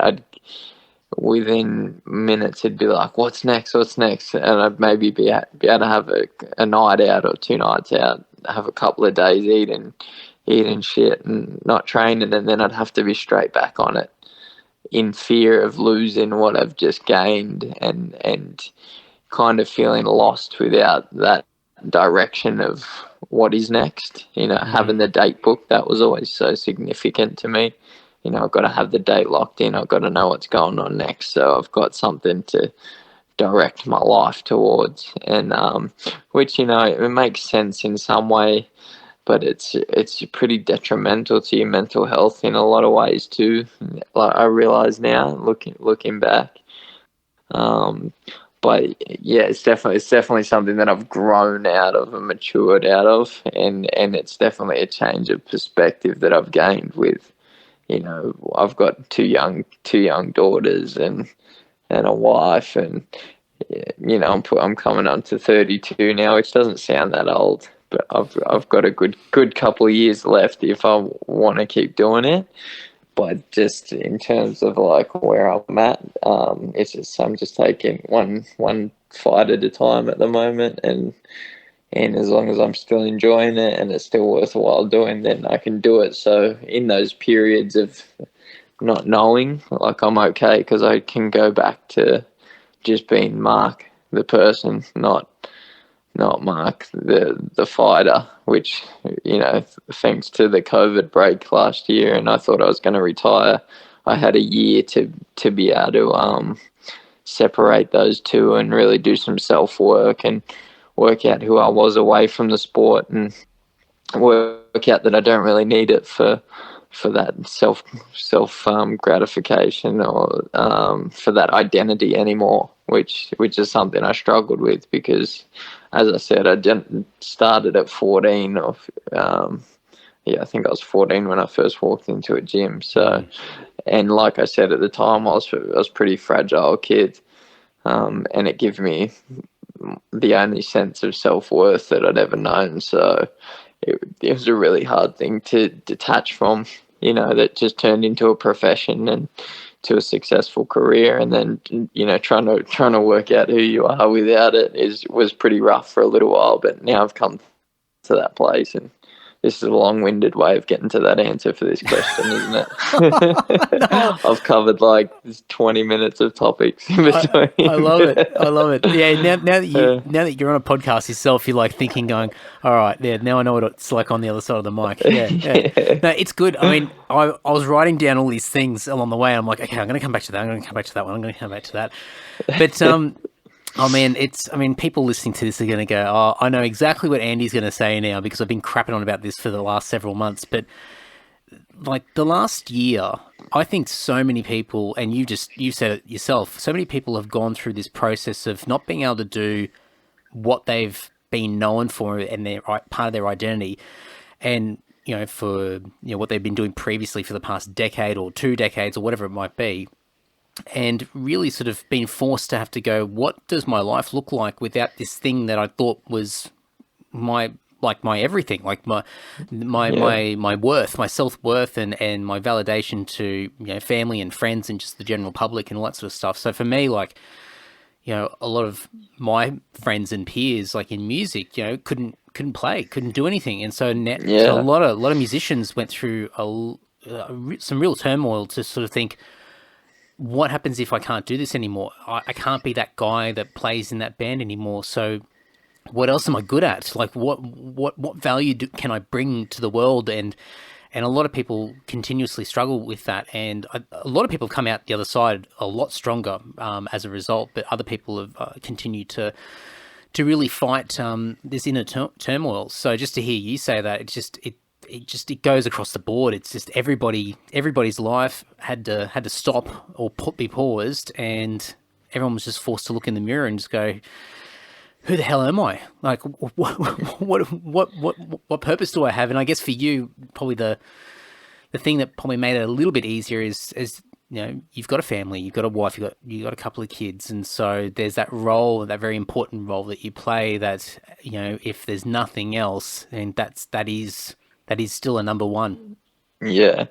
within minutes it'd be like, what's next, and I'd maybe be able to have a night out or 2 nights out, have a couple of days eating shit and not training, and then I'd have to be straight back on it, in fear of losing what I've just gained, and kind of feeling lost without that direction of what is next. Having the date book, that was always so significant to me. I've got to have the date locked in. I've got to know what's going on next, so I've got something to direct my life towards. And which, it makes sense in some way, but it's pretty detrimental to your mental health in a lot of ways too. Like, I realize now, looking back. But yeah, it's definitely something that I've grown out of and matured out of, and it's definitely a change of perspective that I've gained with, I've got two young daughters and a wife, and I'm coming on to 32 now, which doesn't sound that old, but I've got a good couple of years left if I want to keep doing it. But just in terms of, like, where I'm at, it's just, I'm just taking one fight at a time at the moment, and as long as I'm still enjoying it and it's still worthwhile doing, then I can do it. So in those periods of not knowing, like, I'm okay, because I can go back to just being Mark the person, not Mark the fighter, which, thanks to the COVID break last year, and I thought I was going to retire, I had a year to be able to separate those two and really do some self-work and work out who I was away from the sport, and work out that I don't really need it for for that self gratification, or for that identity anymore, which is something I struggled with, because, as I said, I didn't started at 14. I think I was 14 when I first walked into a gym. So, and like I said at the time, I was pretty fragile kid, and it gave me the only sense of self-worth that I'd ever known. So it was a really hard thing to detach from, that just turned into a profession and to a successful career. And then, trying to work out who you are without it was pretty rough for a little while. But now I've come to that place, and this is a long-winded way of getting to that answer for this question, isn't it? No. I've covered 20 minutes of topics in between. I love it. Yeah, now that you're on a podcast yourself, you're thinking, going, all right, yeah, now I know what it's like on the other side of the mic. Yeah. No, it's good. I mean, I was writing down all these things along the way. I'm like, okay, I'm going to come back to that. I'm going to come back to that one. I'm going to come back to that. But oh man, people listening to this are going to go, oh, I know exactly what Andy's going to say now, because I've been crapping on about this for the last several months. But the last year, I think so many people, and you said it yourself, so many people have gone through this process of not being able to do what they've been known for and they're part of their identity. And, for what they've been doing previously for the past decade or 2 decades or whatever it might be. And really sort of being forced to have to go, what does my life look like without this thing that I thought was my everything, my worth, my self-worth, and my validation to, family and friends and just the general public and all that sort of stuff. So for me, a lot of my friends and peers, in music, couldn't play, couldn't do anything. And so, so a lot of musicians went through some real turmoil to sort of think, what happens if I can't do this anymore? I can't be that guy that plays in that band anymore. So what else am I good at? What value can I bring to the world? And a lot of people continuously struggle with that. And a lot of people have come out the other side a lot stronger as a result. But other people have continued to really fight this inner turmoil. So just to hear you say that, it goes across the board. It's just everybody's life had to stop or be paused, and everyone was just forced to look in the mirror and just go, who the hell am I? What purpose do I have? And I guess for you, probably the thing that probably made it a little bit easier is you've got a family, you've got a wife, you've got a couple of kids, and so there's that role, that very important role that you play. That if there's nothing else, then that is still a number one. Yeah,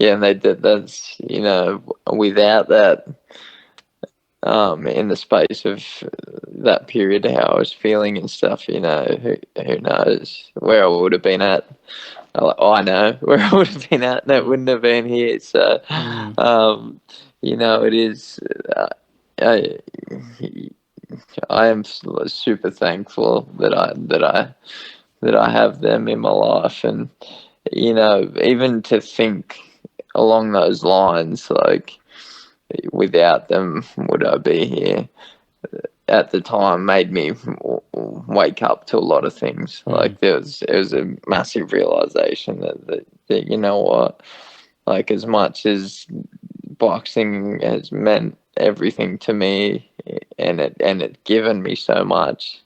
and that's without that, in the space of that period, how I was feeling and stuff, who knows where I would have been at. I know where I would have been at, and that wouldn't have been here. So, it is. I am super thankful that I have them in my life, and even to think along those lines, without them, would I be here? At the time, made me wake up to a lot of things. It was a massive realization that you know what, as much as boxing has meant everything to me, and it given me so much,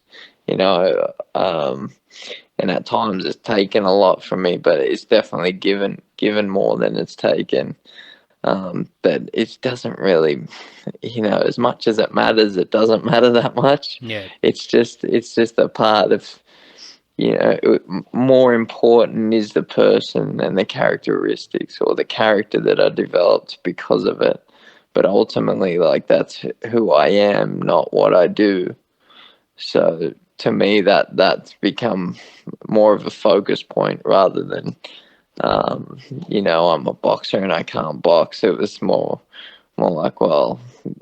and at times it's taken a lot from me, but it's definitely given more than it's taken. But it doesn't really, as much as it matters, it doesn't matter that much. Yeah. It's just a part of, more important is the person and the characteristics, or the character that I developed because of it. But ultimately, that's who I am, not what I do. So to me, that's become more of a focus point rather than, I'm a boxer and I can't box. It was more like, well,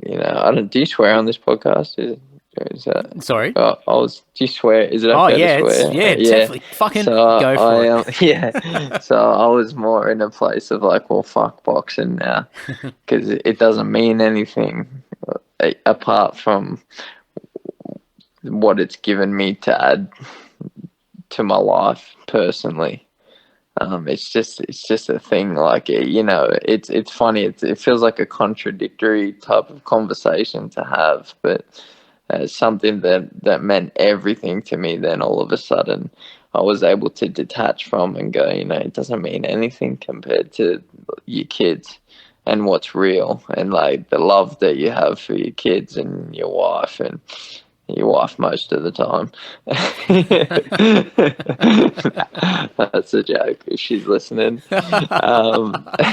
I don't. Do you swear on this podcast? Is that, sorry? Do you swear? Is it okay to swear? Definitely. Fucking go for it. Yeah. So I was more in a place of well, fuck boxing now, because it doesn't mean anything apart from what it's given me to add to my life personally. It's just a thing. Like, it's funny. It feels like a contradictory type of conversation to have, but something that meant everything to me. Then all of a sudden, I was able to detach from and go, it doesn't mean anything compared to your kids and what's real, and like the love that you have for your kids and your wife most of the time. That's a joke if she's listening.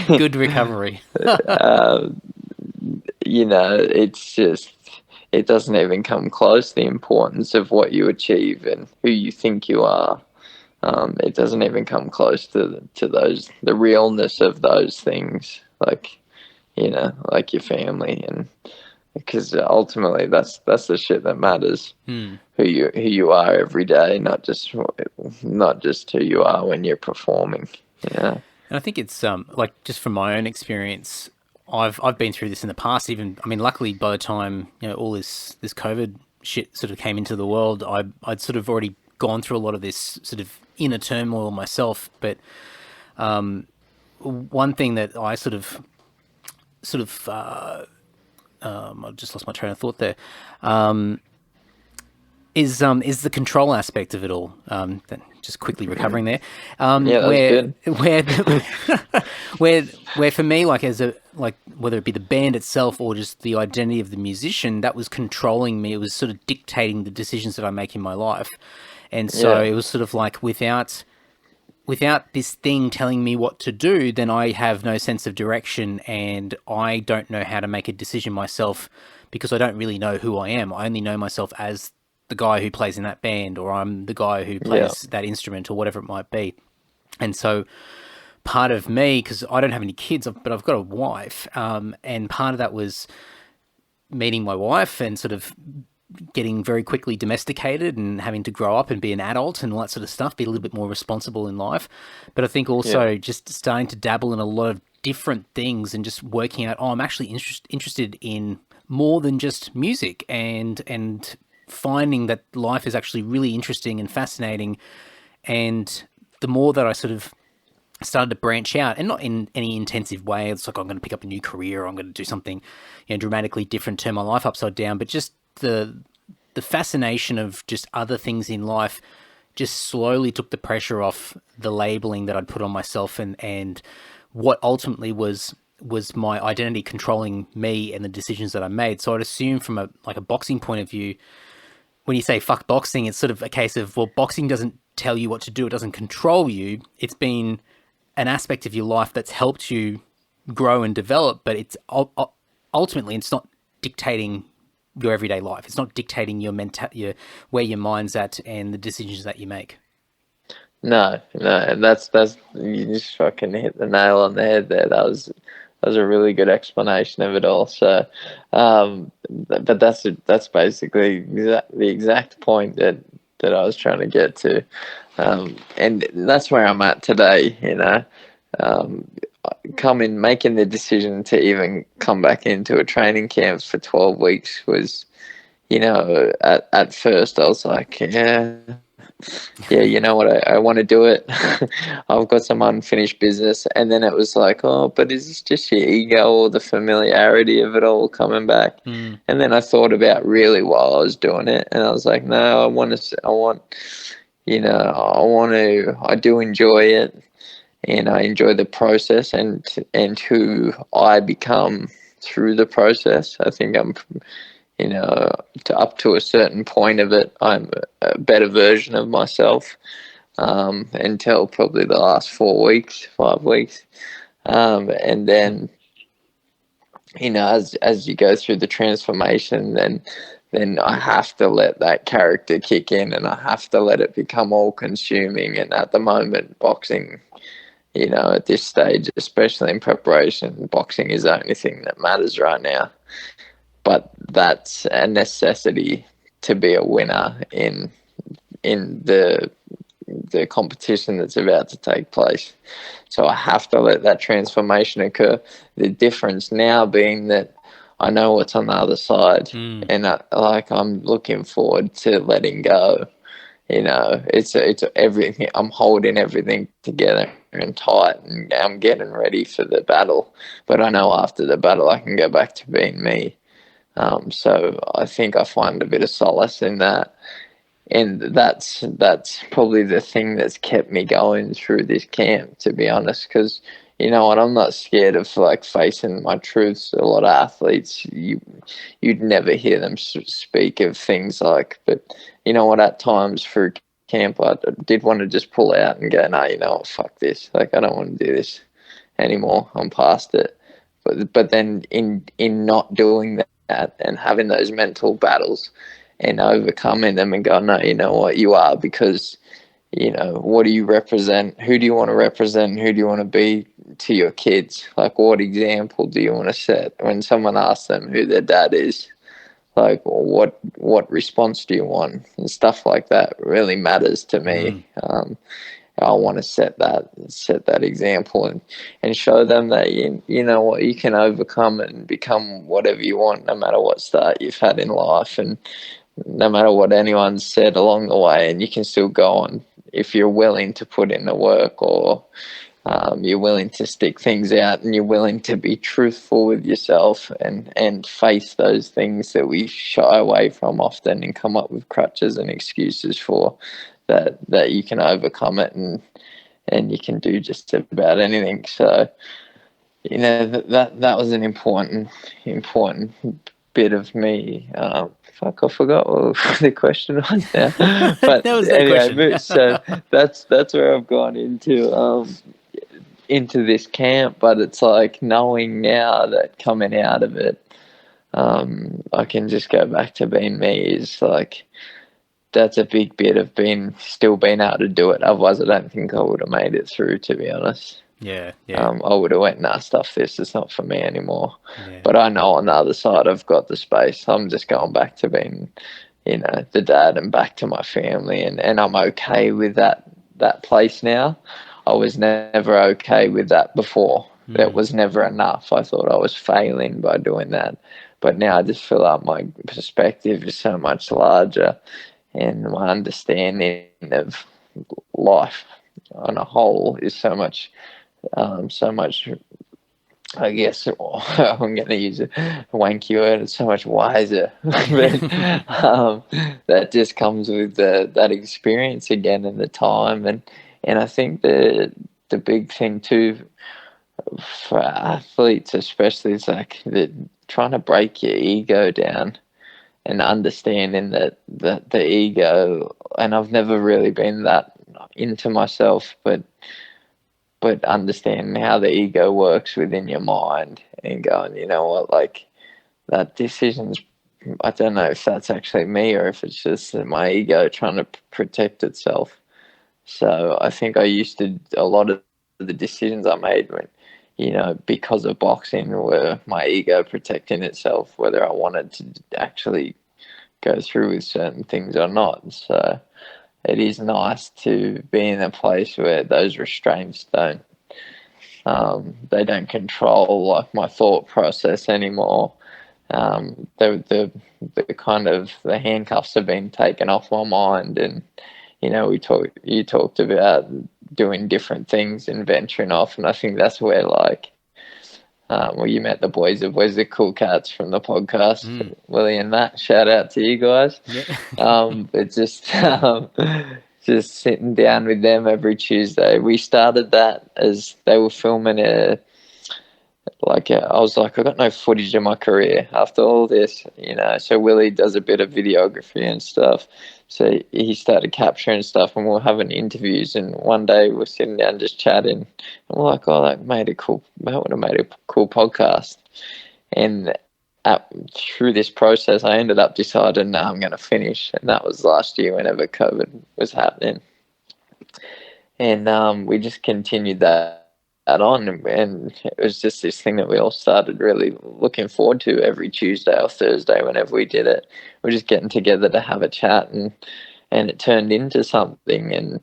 Good recovery. It's just, it doesn't even come close, the importance of what you achieve and who you think you are. It doesn't even come close to the realness of those things, like like your family, and because ultimately that's the shit that matters. Who you are every day, not just who you are when you're performing. And I think it's like, just from my own experience, I've been through this in the past. Even, I mean, luckily by the time all this COVID shit sort of came into the world, I'd sort of already gone through a lot of this sort of inner turmoil myself. But one thing that I sort of I just lost my train of thought there. Is the control aspect of it all. Just quickly recovering there. Good. Where for me, like whether it be the band itself or just the identity of the musician, that was controlling me. It was sort of dictating the decisions that I make in my life, and so it was sort of like without this thing telling me what to do, then I have no sense of direction, and I don't know how to make a decision myself because I don't really know who I am. I only know myself as the guy who plays in that band, or I'm the guy who plays that instrument, or whatever it might be. And so part of me, because I don't have any kids, but I've got a wife, and part of that was meeting my wife and sort of getting very quickly domesticated and having to grow up and be an adult and all that sort of stuff, be a little bit more responsible in life. But I think also just starting to dabble in a lot of different things and just working out, I'm actually interested in more than just music, and finding that life is actually really interesting and fascinating. And the more that I sort of started to branch out, and not in any intensive way, it's like I'm going to pick up a new career, or I'm going to do something dramatically different, turn my life upside down, but just the fascination of just other things in life just slowly took the pressure off the labeling that I'd put on myself, and what ultimately was my identity controlling me and the decisions that I made. So I'd assume from a boxing point of view, when you say fuck boxing, it's sort of a case of, well, boxing doesn't tell you what to do, it doesn't control you. It's been an aspect of your life that's helped you grow and develop, but it's ultimately it's not dictating your everyday life. It's not dictating your where your mind's at and the decisions that you make. No, and that's you just fucking hit the nail on the head there. That was a really good explanation of it all. So, but that's basically the exact point that I was trying to get to, and that's where I'm at today. Making the decision to even come back into a training camp for 12 weeks was, at first I was like, you know what, I want to do it. I've got some unfinished business. And then it was like, oh, but is this just your ego or the familiarity of it all coming back? And then I thought about really while I was doing it, and I was like, no, I do enjoy it. And I enjoy the process and who I become through the process. I think I'm, up to a certain point of it, I'm a better version of myself until probably the last 5 weeks. And then, as you go through the transformation, then I have to let that character kick in, and I have to let it become all consuming. And at the moment, boxing, at this stage, especially in preparation, boxing is the only thing that matters right now. But that's a necessity to be a winner in the competition that's about to take place. So I have to let that transformation occur. The difference now being that I know what's on the other side, and I'm looking forward to letting go it's everything. I'm holding everything together and tight, and I'm getting ready for the battle. But I know after the battle, I can go back to being me. So I think I find a bit of solace in that. And that's probably the thing that's kept me going through this camp, to be honest, because you know what, I'm not scared of like facing my truths. A lot of athletes, you'd never hear them speak of things like, but you know what, at times through camp, I did want to just pull out and go, no, you know what, fuck this. Like, I don't want to do this anymore. I'm past it. But then in not doing that and having those mental battles and overcoming them and going, no, you know what, you are, because, you know, what do you represent? Who do you want to represent? Who do you want to be to your kids? Like, what example do you want to set? When someone asks them who their dad is, like, what response do you want? And stuff like that really matters to me. I want to set that example and show them that you know what, you can overcome and become whatever you want, no matter what start you've had in life, and no matter what anyone said along the way, and you can still go on if you're willing to put in the work, or you're willing to stick things out, and you're willing to be truthful with yourself and face those things that we shy away from often and come up with crutches and excuses for, that you can overcome it and you can do just about anything. So, you know, that was an important bit of me. I forgot what the question was now. But that was anyway, question. So that's where I've gone into this camp. But it's like knowing now that coming out of it, I can just go back to being me. Is like, that's a big bit of still being able to do it. Otherwise, I don't think I would have made it through, to be honest. Yeah. I would have went, nah, stuff this. It's not for me anymore. Yeah. But I know on the other side, I've got the space. I'm just going back to being, you know, the dad and back to my family. And I'm okay with that place now. I was never okay with that before. That was never enough. I thought I was failing by doing that. But now I just feel like my perspective is so much larger, and my understanding of life on a whole is so much, I guess, I'm going to use a wanky word, it's so much wiser. But that just comes with that experience again and the time. And I think the big thing too for athletes especially is like trying to break your ego down and understanding that the ego, and I've never really been that into myself, but understanding how the ego works within your mind and going, you know what, like, that decision's, I don't know if that's actually me or if it's just my ego trying to protect itself. So I think I used to, a lot of the decisions I made when, you know, because of boxing, were my ego protecting itself, whether I wanted to actually go through with certain things or not. So it is nice to be in a place where those restraints they don't control like my thought process anymore. The kind of the handcuffs have been taken off my mind, and you know, you talked about doing different things and venturing off, and I think that's where, like, well, you met the boys of Where's the Cool Cats from the podcast, Willie and Matt. Shout out to you guys. Yeah. But just sitting down with them every Tuesday. We started that as they were filming I was like, I got no footage of my career after all this, you know. So Willie does a bit of videography and stuff. So he started capturing stuff, and we were having interviews. And one day we were sitting down just chatting, and we're like, oh, that would have made a cool podcast. And through this process, I ended up deciding, no, I'm going to finish. And that was last year whenever COVID was happening. And we just continued that on, and it was just this thing that we all started really looking forward to every Tuesday or Thursday whenever we did it. We're just getting together to have a chat, and it turned into something. And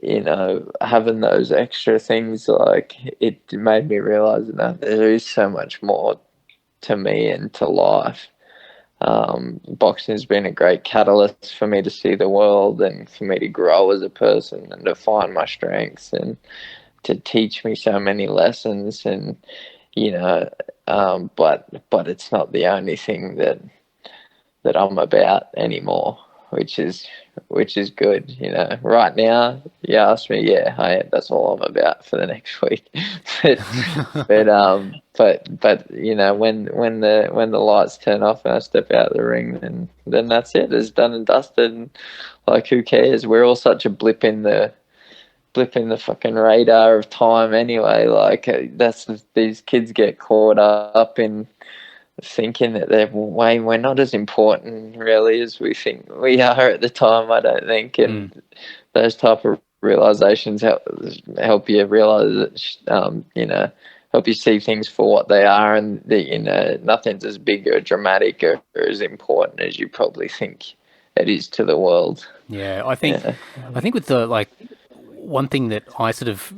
you know, having those extra things, like, it made me realize that there is so much more to me and to life boxing has been a great catalyst for me to see the world and for me to grow as a person and to find my strengths and to teach me so many lessons. And but it's not the only thing that I'm about anymore, which is good. Right now, you ask me, that's all I'm about for the next week. but when the lights turn off and I step out of the ring, then that's it. It's done and dusted. And, like, who cares? We're all such a blip in the fucking radar of time anyway. Like, these kids get caught up in thinking that we're not as important really as we think we are at the time, I don't think. And those type of realizations help you realize that, help you see things for what they are, and that, nothing's as big or dramatic or as important as you probably think it is to the world. Yeah, I think with the, one thing that I sort of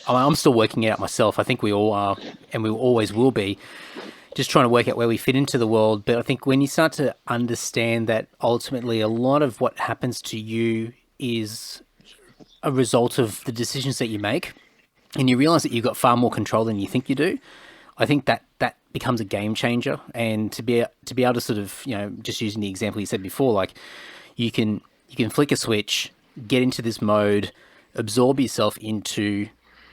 I'm still working it out myself. I think we all are, and we always will be, just trying to work out where we fit into the world. But I think when you start to understand that ultimately a lot of what happens to you is a result of the decisions that you make, and you realize that you've got far more control than you think you do, I think that becomes a game changer. And to be able to sort of, just using the example you said before, like you can flick a switch, get into this mode, absorb yourself into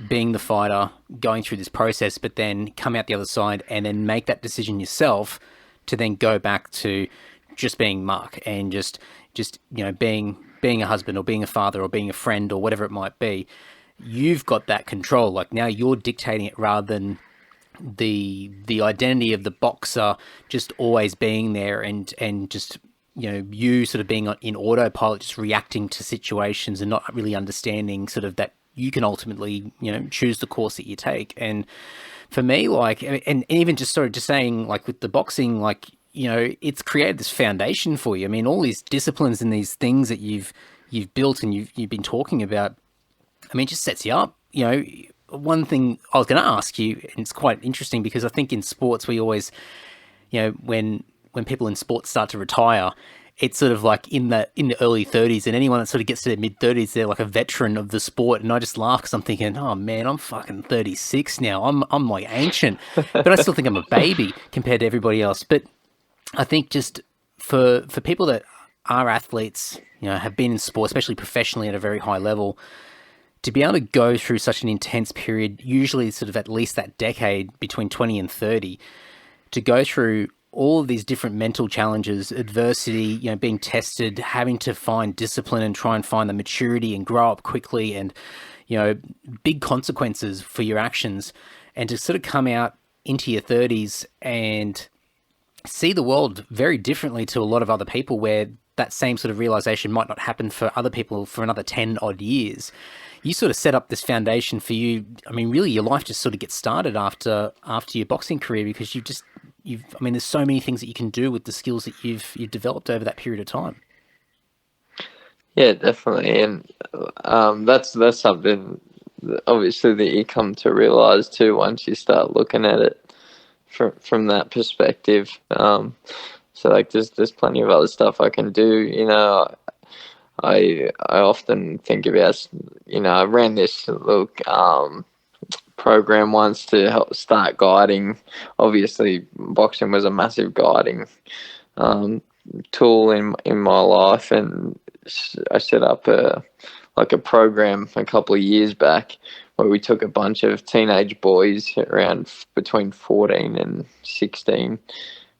being the fighter, going through this process, but then come out the other side and then make that decision yourself to then go back to just being Mark and just being a husband or being a father or being a friend or whatever it might be. You've got that control. Like, now you're dictating it, rather than the identity of the boxer just always being there and just you sort of being in autopilot, just reacting to situations and not really understanding sort of that you can ultimately, choose the course that you take. And for me, and even just saying, like, with the boxing, it's created this foundation for you. I mean, all these disciplines and these things that you've built and you've been talking about, I mean, it just sets you up. One thing I was going to ask you, and it's quite interesting because I think in sports we always, when people in sports start to retire, it's sort of like in the early 30s, and anyone that sort of gets to their mid 30s, they're like a veteran of the sport. And I just laugh because I'm thinking, oh man, I'm fucking 36 now. I'm like ancient, but I still think I'm a baby compared to everybody else. But I think just for people that are athletes, have been in sport, especially professionally at a very high level, to be able to go through such an intense period, usually sort of at least that decade between 20 and 30, to go through all of these different mental challenges, adversity, being tested, having to find discipline and try and find the maturity and grow up quickly, and, big consequences for your actions, and to sort of come out into your 30s and see the world very differently to a lot of other people, where that same sort of realization might not happen for other people for another 10 odd years. You sort of set up this foundation for you. I mean, really, your life just sort of gets started after your boxing career, because there's so many things that you can do with the skills that you've developed over that period of time. Yeah, definitely. And that's something obviously that you come to realize too once you start looking at it from that perspective. So like there's plenty of other stuff I can do. I often think about, I ran this little program once to help start guiding. Obviously, boxing was a massive guiding tool in my life, and I set up a program a couple of years back where we took a bunch of teenage boys around between 14 and 16.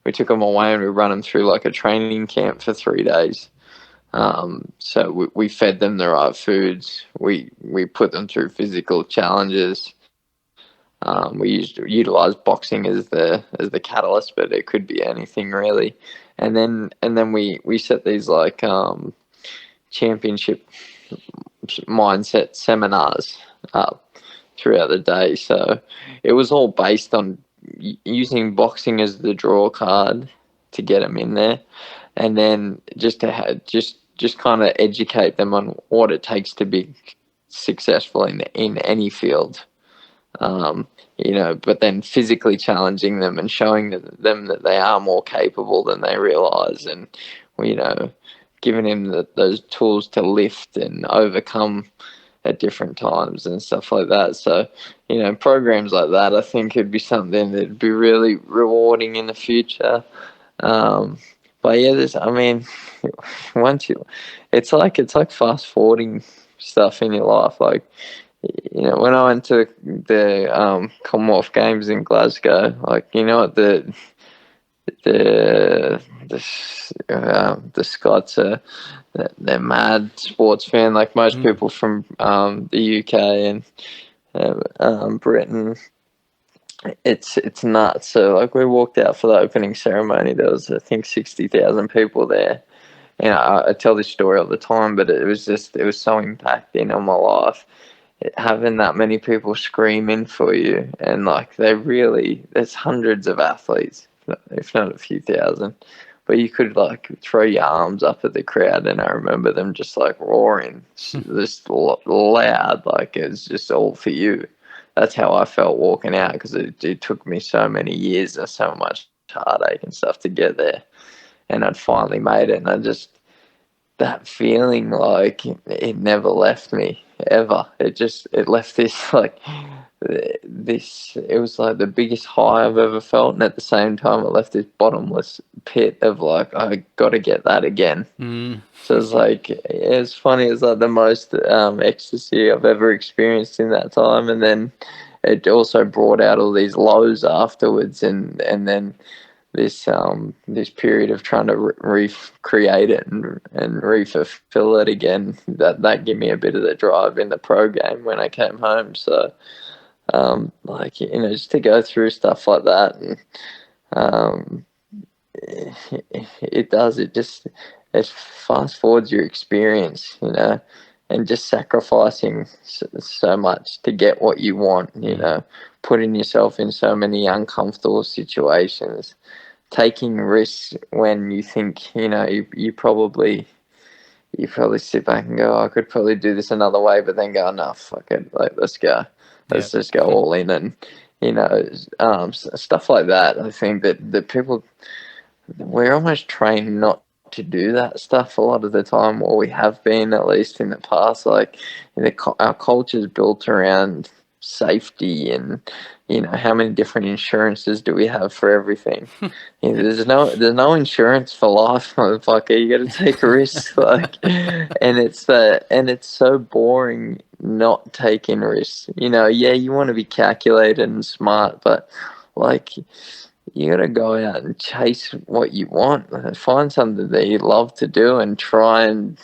We took them away and we run them through like a training camp for 3 days. So we fed them the right foods. We put them through physical challenges. We utilized boxing as the catalyst, but it could be anything really. And then we set these like championship mindset seminars up throughout the day. So it was all based on using boxing as the draw card to get them in there, and then just kind of educate them on what it takes to be successful in any field. But then physically challenging them and showing them that they are more capable than they realize, and giving him those tools to lift and overcome at different times and stuff like that. So, programs like that, I think could be something that'd be really rewarding in the future. But yeah, it's like fast forwarding stuff in your life. Like, when I went to the Commonwealth Games in Glasgow, like, the Scots are, they're mad sports fan, like most people from the UK and Britain. It's nuts. So like we walked out for the opening ceremony. There was, I think, 60,000 people there. And I tell this story all the time, but it was so impacting on my life. Having that many people screaming for you, and like there's hundreds of athletes, if not a few thousand, but you could like throw your arms up at the crowd, and I remember them just like roaring, just loud, like it's just all for you. That's how I felt walking out, because it took me so many years and so much heartache and stuff to get there, and I'd finally made it, and that feeling, like it never left me ever. It left this it was like the biggest high I've ever felt, and at the same time it left this bottomless pit of like, I got to get that again. So it's like, it's funny, it's like the most ecstasy I've ever experienced in that time, and then it also brought out all these lows afterwards, and then this period of trying to recreate it and re-fulfill it again, that gave me a bit of the drive in the pro game when I came home. So just to go through stuff like that, and it fast forwards your experience, and just sacrificing so much to get what you want, putting yourself in so many uncomfortable situations, taking risks when you think, you probably sit back and go, I could probably do this another way, but then go, no, fuck it, like, let's go. Let's just go all in, and, stuff like that. I think that people, we're almost trained not to do that stuff a lot of the time, or we have been, at least in the past. Like, our culture is built around safety, and how many different insurances do we have for everything? There's no insurance for life, motherfucker. You got to take a risk, like, and it's so boring not taking risks. You want to be calculated and smart, but like, you got to go out and chase what you want, find something that you love to do, and try and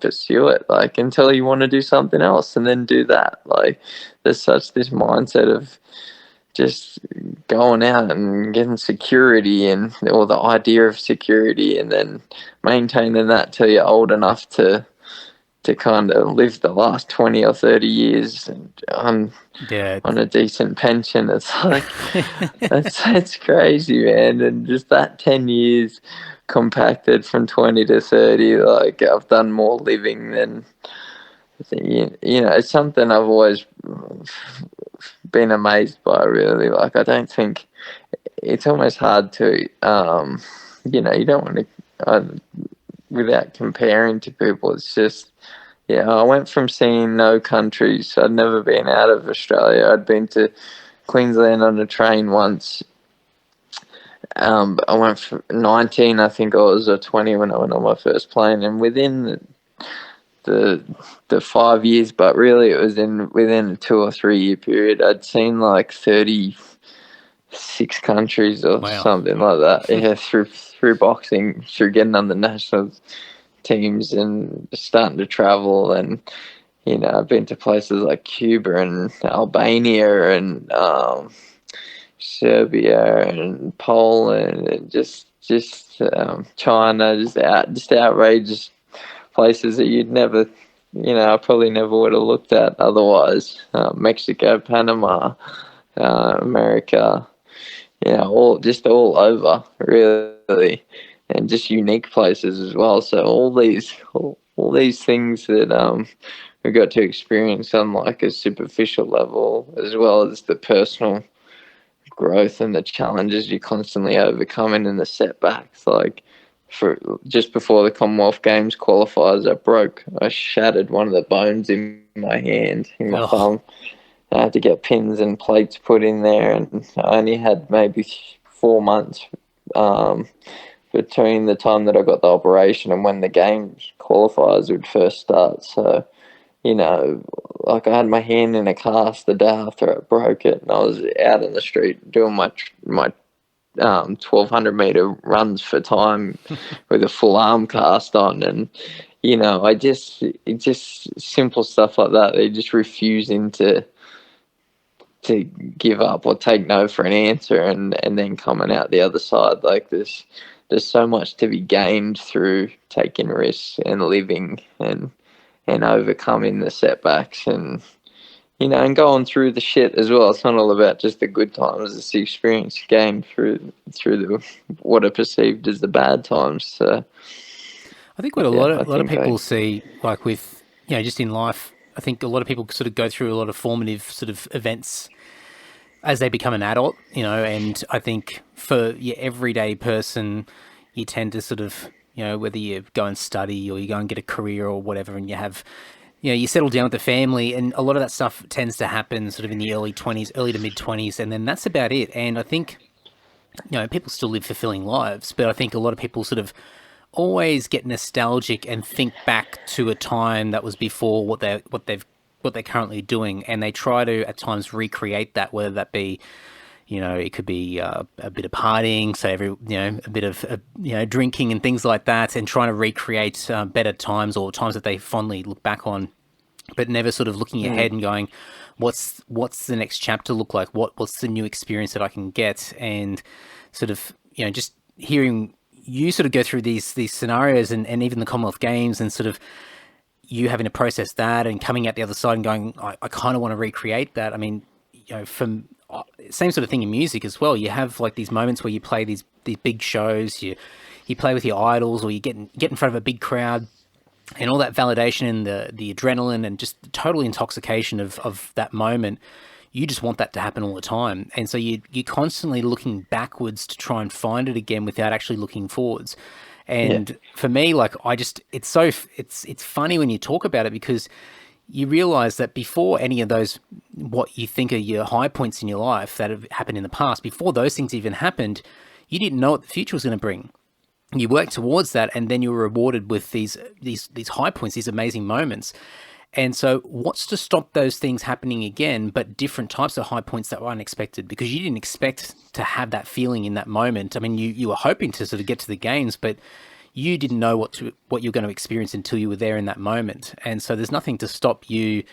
pursue it, like, until you want to do something else, and then do that. Like, there's such this mindset of just going out and getting security, or the idea of security, and then maintaining that till you're old enough to kind of live the last 20 or 30 years on a decent pension. It's like, it's crazy, man. And just that 10 years compacted from 20 to 30, like, I've done more living than, it's something I've always been amazed by, really. Like, I don't think, it's almost hard to, you don't want to, without comparing to people, it's just, I went from seeing no countries. I'd never been out of Australia. I'd been to Queensland on a train once. I went from 19, I think I was, or 20 when I went on my first plane. And within the 5 years, but really it was within a 2 or 3 year period, I'd seen like 36 countries or something like that. Yeah, through boxing, through getting on the national teams and starting to travel, and I've been to places like Cuba and Albania and Serbia and Poland, and just China, just outrageous places that you'd never, I probably never would have looked at otherwise. Mexico, Panama, America, all over, really. And just unique places as well. So all these things that we got to experience on like a superficial level, as well as the personal growth and the challenges you're constantly overcoming and the setbacks. Like, for just before the Commonwealth Games qualifiers, I shattered one of the bones in my hand, in my thumb. I had to get pins and plates put in there, and I only had maybe 4 months between the time that I got the operation and when the games qualifiers would first start. So, you know, like, I had my hand in a cast the day after I broke it, and I was out in the street doing my 1,200 meter runs for time with a full arm cast on. And, you know, it's just simple stuff like that. They just refusing to give up or take no for an answer, and then coming out the other side. Like, there's so much to be gained through taking risks and living and overcoming the setbacks, and, you know, and going through the shit as well. It's not all about just the good times. It's the experience gained through the what are perceived as the bad times. So I think what a lot of people see, like, with, you know, just in life, I think a lot of people sort of go through a lot of formative sort of events as they become an adult, you know, and I think for your everyday person, you tend to sort of, you know, whether you go and study or you go and get a career or whatever, and you have, you know, you settle down with the family, and a lot of that stuff tends to happen sort of in the early to mid-20s, and then that's about it. And I think, you know, people still live fulfilling lives, but I think a lot of people sort of always get nostalgic and think back to a time that was before what they're currently doing, and they try to at times recreate that, whether that be, you know, it could be a bit of partying, so a bit of drinking and things like that, and trying to recreate better times or times that they fondly look back on, but never sort of looking ahead and going, what's the next chapter look like? What's the new experience that I can get? And sort of, you know, just hearing you sort of go through these scenarios and even the Commonwealth Games, and sort of you having to process that and coming out the other side and going, I kind of want to recreate that. I mean, you know, from same sort of thing in music as well. You have like these moments where you play these big shows, you play with your idols, or you get in front of a big crowd, and all that validation and the adrenaline and just the total intoxication of that moment. You just want that to happen all the time. And so you're constantly looking backwards to try and find it again without actually looking forwards. And for me, like, it's funny when you talk about it, because you realize that before any of those, what you think are your high points in your life that have happened in the past, before those things even happened, you didn't know what the future was going to bring. You worked towards that, and then you were rewarded with these high points, these amazing moments. And so what's to stop those things happening again, but different types of high points that were unexpected, because you didn't expect to have that feeling in that moment. I mean, you were hoping to sort of get to the games, but you didn't know what you're going to experience until you were there in that moment. And so there's nothing to stop you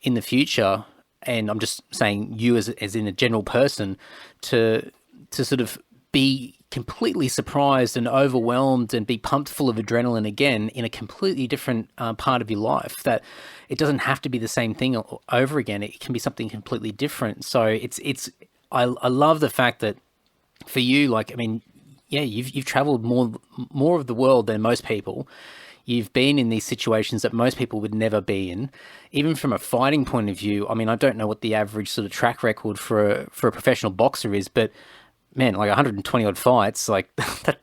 in the future, and I'm just saying you as in a general person, to sort of be completely surprised and overwhelmed and be pumped full of adrenaline again in a completely different part of your life. That it doesn't have to be the same thing over again. It can be something completely different. So I love the fact that for you, like, I mean, yeah, you've traveled more of the world than most people. You've been in these situations that most people would never be in. Even from a fighting point of view, I mean, I don't know what the average sort of track record for a professional boxer is, but man, like 120 odd fights, like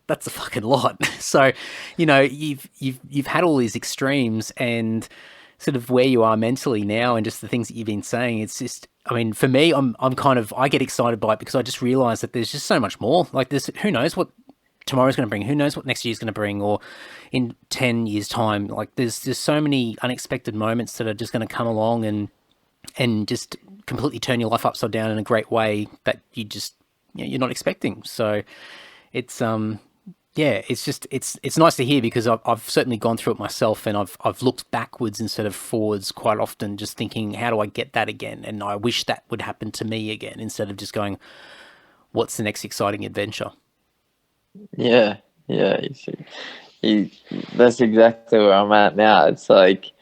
that's a fucking lot. So, you know, you've had all these extremes, and sort of where you are mentally now, and just the things that you've been saying. It's just, I mean, for me, I get excited by it, because I just realize that there's just so much more. Like, who knows what tomorrow's going to bring? Who knows what next year's going to bring, or in 10 years' time? Like, there's so many unexpected moments that are just going to come along and just completely turn your life upside down in a great way that you're not expecting. So it's it's nice to hear, because I've certainly gone through it myself, and I've looked backwards instead of forwards quite often, just thinking, how do I get that again? And I wish that would happen to me again, instead of just going, what's the next exciting adventure? Yeah. That's exactly where I'm at now. It's like,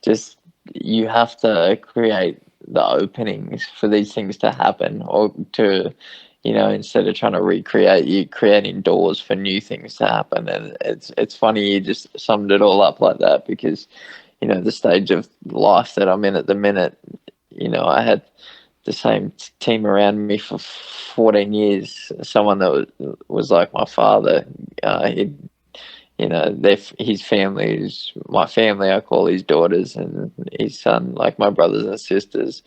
just, you have to create the openings for these things to happen, or to, you know, instead of trying to recreate, you're creating doors for new things to happen. And it's funny you just summed it all up like that, because, the stage of life that I'm in at the minute. I had the same team around me for 14 years. Someone that was like my father. His family is my family. I call his daughters, and his son like my brothers and sisters.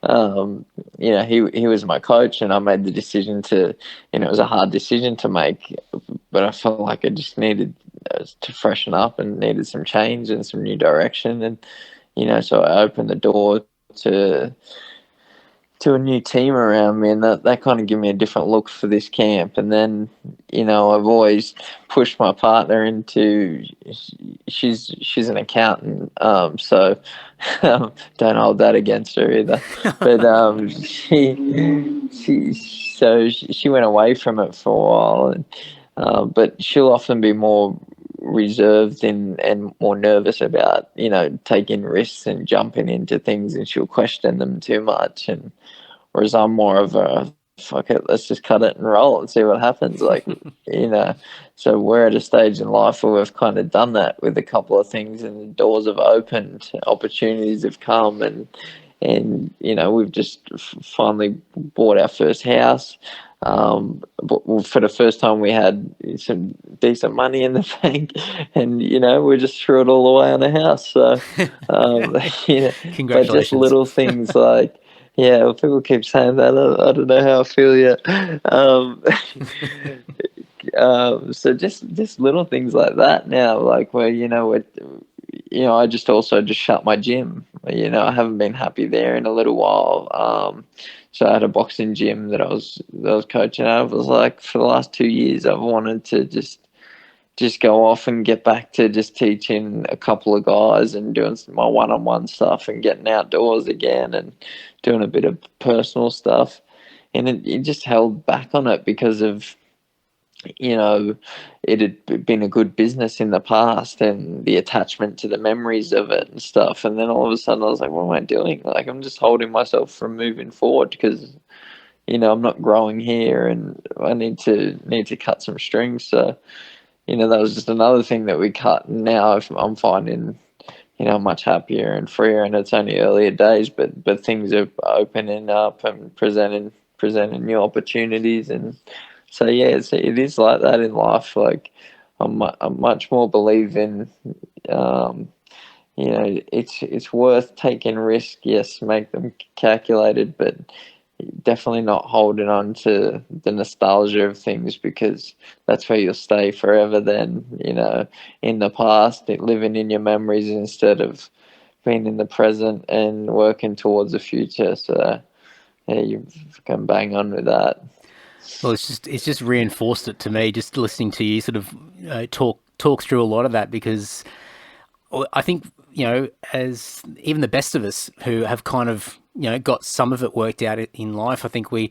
He was my coach, and I made the decision to, it was a hard decision to make, but I felt like I just needed to freshen up and needed some change and some new direction. And, so I opened the door to a new team around me, and that kind of gave me a different look for this camp. And then, I've always pushed my partner into, she's an accountant, so don't hold that against her either. But she went away from it for a while, and but she'll often be more reserved and more nervous about taking risks and jumping into things, and she'll question them too much. And whereas I'm more of a fuck it, let's just cut it and roll and see what happens. Like so we're at a stage in life where we've kind of done that with a couple of things, and the doors have opened, opportunities have come, and we've just finally bought our first house. But for the first time, we had some decent money in the bank, and we just threw it all away on the house. So, Congratulations! But just little things like, yeah, well, people keep saying that. I don't know how I feel yet. So just little things like that now, like where I just shut my gym. I haven't been happy there in a little while. So I had a boxing gym that I was coaching at. It was like for the last 2 years, I've wanted to just go off and get back to just teaching a couple of guys and doing my one-on-one stuff and getting outdoors again and doing a bit of personal stuff. And it just held back on it because of, it had been a good business in the past and the attachment to the memories of it and stuff. And then all of a sudden I was like, what am I doing? Like, I'm just holding myself from moving forward because, I'm not growing here, and I need to cut some strings. So, that was just another thing that we cut. And now I'm finding, much happier and freer, and it's only earlier days, but things are opening up and presenting new opportunities. And so, yeah, it is like that in life. Like, I'm much more believe in, it's worth taking risk. Yes, make them calculated, but definitely not holding on to the nostalgia of things, because that's where you'll stay forever then, in the past, living in your memories instead of being in the present and working towards the future. So, yeah, you can bang on with that. Well, it's just reinforced it to me, just listening to you sort of talk through a lot of that, because I think, as even the best of us who have kind of, got some of it worked out in life, I think we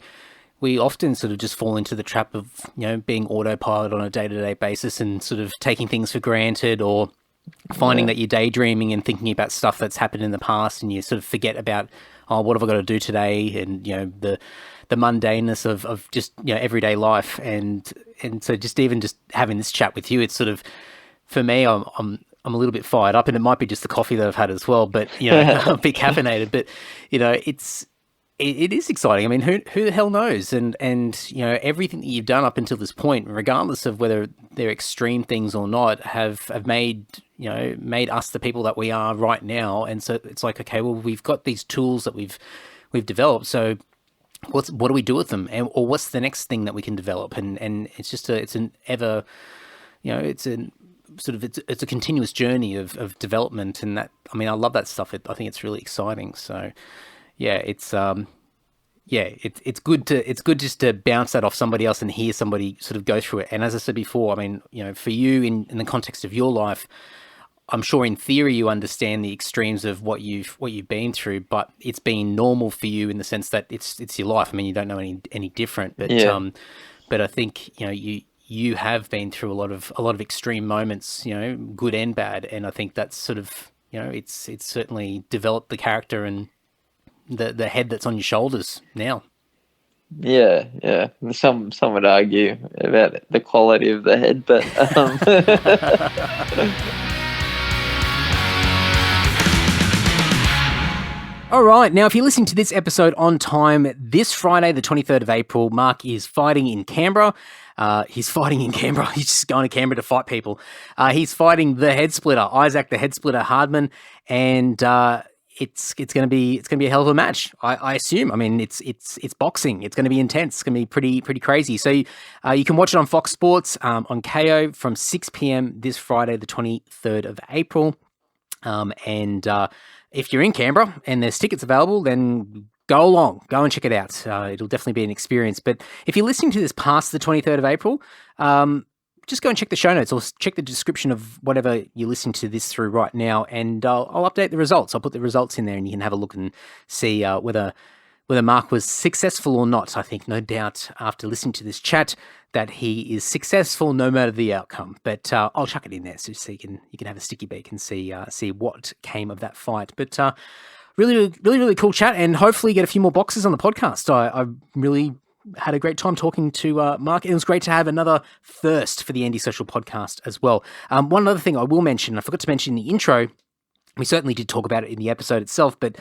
often sort of just fall into the trap of, being autopilot on a day-to-day basis and sort of taking things for granted, or finding that you're daydreaming and thinking about stuff that's happened in the past, and you sort of forget about, what have I got to do today? And, the mundaneness of just, everyday life. And so just having this chat with you, it's sort of, for me, I'm a little bit fired up, and it might be just the coffee that I've had as well, but, a bit caffeinated, but, it is exciting. I mean, who the hell knows? And everything that you've done up until this point, regardless of whether they're extreme things or not, have made us the people that we are right now. And so it's like, okay, well, we've got these tools that we've developed. So what do we do with them? Or what's the next thing that we can develop? And it's just it's a continuous journey of development. And that, I mean, I love that stuff. I think it's really exciting. So yeah, it's good just to bounce that off somebody else and hear somebody sort of go through it. And as I said before, I mean, for you in the context of your life, I'm sure in theory you understand the extremes of what you've been through, but it's been normal for you in the sense that it's your life. I mean, you don't know any different, but yeah. But I think you have been through a lot of extreme moments, good and bad, and I think that's sort of it's certainly developed the character and the head that's on your shoulders now. Yeah. Some would argue about the quality of the head, but All right, now if you're listening to this episode on time, this Friday, the 23rd of April, Mark is fighting in Canberra. He's fighting in Canberra. He's just going to Canberra to fight people. He's fighting the head splitter, Isaac the head splitter Hardman, and it's going to be a hell of a match. I assume. I mean, it's boxing. It's going to be intense. It's going to be pretty crazy. So you can watch it on Fox Sports on KO from 6 p.m. this Friday, the 23rd of April, and if you're in Canberra and there's tickets available, then go along. Go and check it out. It'll definitely be an experience. But if you're listening to this past the 23rd of April, just go and check the show notes or check the description of whatever you're listening to this through right now, and I'll update the results. I'll put the results in there and you can have a look and see whether Mark was successful or not. I think no doubt after listening to this chat that he is successful no matter the outcome. But I'll chuck it in there so you can have a sticky beak and see what came of that fight. But really cool chat, and hopefully get a few more boxes on the podcast. I really had a great time talking to Mark, and it was great to have another first for the Antisocial podcast as well. One other thing I will mention, I forgot to mention in the intro, we certainly did talk about it in the episode itself, but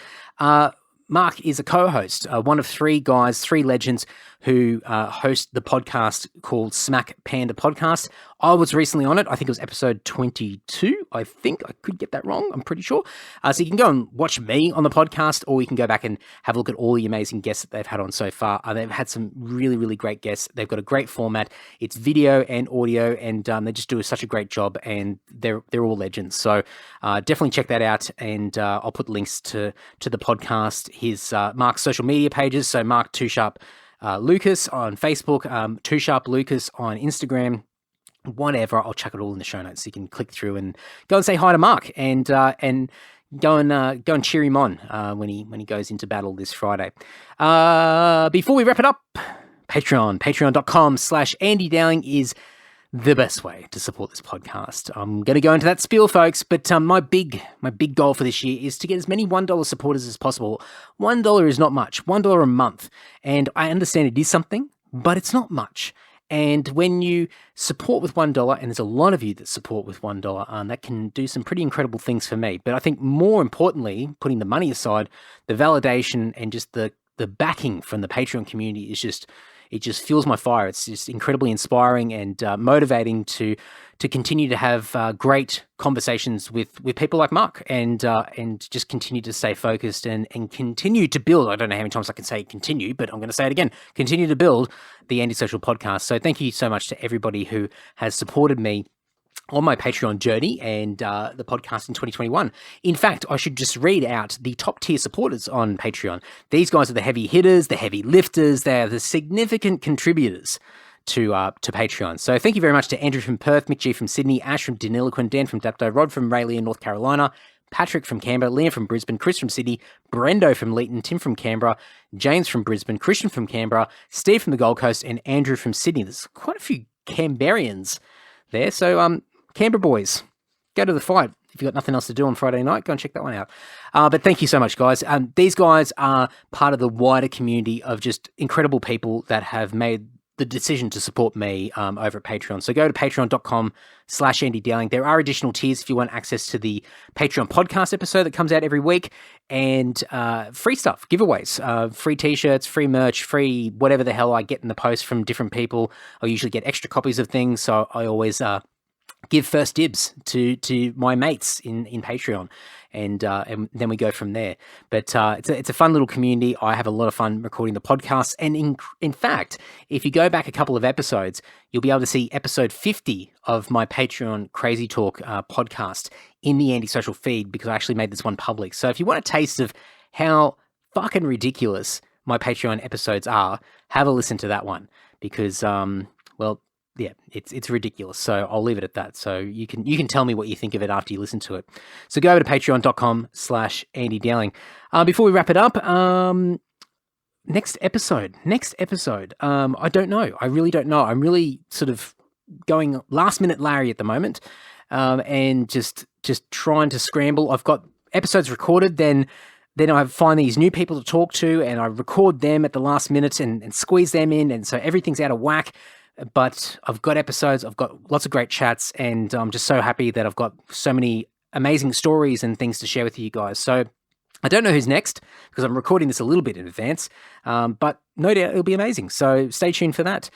Mark is a co-host, one of three guys, three legends who host the podcast called Smack Panda Podcast. I was recently on it. I think it was episode 22. I think I could get that wrong. I'm pretty sure. So you can go and watch me on the podcast, or you can go back and have a look at all the amazing guests that they've had on so far. They've had some really great guests. They've got a great format. It's video and audio, and they just do such a great job, and they're all legends. So definitely check that out, and I'll put links to the podcast, his Mark's social media pages. So Mark 2 Sharp Lucas on Facebook, 2 Sharp Lucas on Instagram, whatever. I'll chuck it all in the show notes so you can click through and go and say hi to Mark, and go and cheer him on when he goes into battle this Friday. Before we wrap it up, patreon.com/Andy Dowling is the best way to support this podcast. I'm going to go into that spiel, folks, but my big goal for this year is to get as many $1 supporters as possible. $1 is not much, $1 a month, and I understand it is something, but it's not much. And when you support with $1, and there's a lot of you that support with $1, that can do some pretty incredible things for me. But I think more importantly, putting the money aside, the validation and just the backing from the Patreon community is just, it just fuels my fire. It's just incredibly inspiring and motivating to continue to have great conversations with people like Mark, and just continue to stay focused and continue to build. I don't know how many times I can say continue, but I'm going to say it again. Continue to build the Antisocial podcast. So thank you so much to everybody who has supported me on my Patreon journey and the podcast in 2021. In fact, I should just read out the top tier supporters on Patreon. These guys are the heavy hitters, the heavy lifters. They are the significant contributors to Patreon. So thank you very much to Andrew from Perth, Mick G from Sydney, Ash from Deniliquin, Dan from Dapto, Rod from Rayleigh, North Carolina, Patrick from Canberra, Liam from Brisbane, Chris from Sydney, Brendo from Leeton, Tim from Canberra, James from Brisbane, Christian from Canberra, Steve from the Gold Coast, and Andrew from Sydney. There's quite a few Canberrians there. So Canberra boys, go to the fight. If you've got nothing else to do on Friday night, go and check that one out. But thank you so much, guys. These guys are part of the wider community of just incredible people that have made the decision to support me over at Patreon. So go to patreon.com/Andy Dowling. There are additional tiers if you want access to the Patreon podcast episode that comes out every week, and free stuff, giveaways, free t-shirts, free merch, free whatever the hell I get in the post from different people. I usually get extra copies of things, so I always give first dibs to my mates in Patreon, and then we go from there. But it's a fun little community. I have a lot of fun recording the podcast, and in fact, if you go back a couple of episodes, you'll be able to see episode 50 of my Patreon Crazy Talk podcast in the Antisocial feed, because I actually made this one public. So if you want a taste of how fucking ridiculous my Patreon episodes are, have a listen to that one, because yeah, it's ridiculous. So I'll leave it at that. So you can tell me what you think of it after you listen to it. So go over to patreon.com/Andy Dowling. Before we wrap it up, next episode. I don't know. I really don't know. I'm really sort of going last minute Larry at the moment, and just trying to scramble. I've got episodes recorded, then I find these new people to talk to, and I record them at the last minute and squeeze them in, and so everything's out of whack. But I've got episodes, I've got lots of great chats, and I'm just so happy that I've got so many amazing stories and things to share with you guys. So I don't know who's next because I'm recording this a little bit in advance, but no doubt it'll be amazing. So stay tuned for that.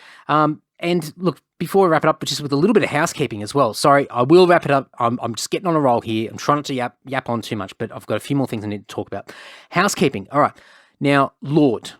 And look, before we wrap it up, just with a little bit of housekeeping as well. Sorry, I will wrap it up. I'm just getting on a roll here. I'm trying not to yap on too much, but I've got a few more things I need to talk about. Housekeeping. All right. Now, Lorde.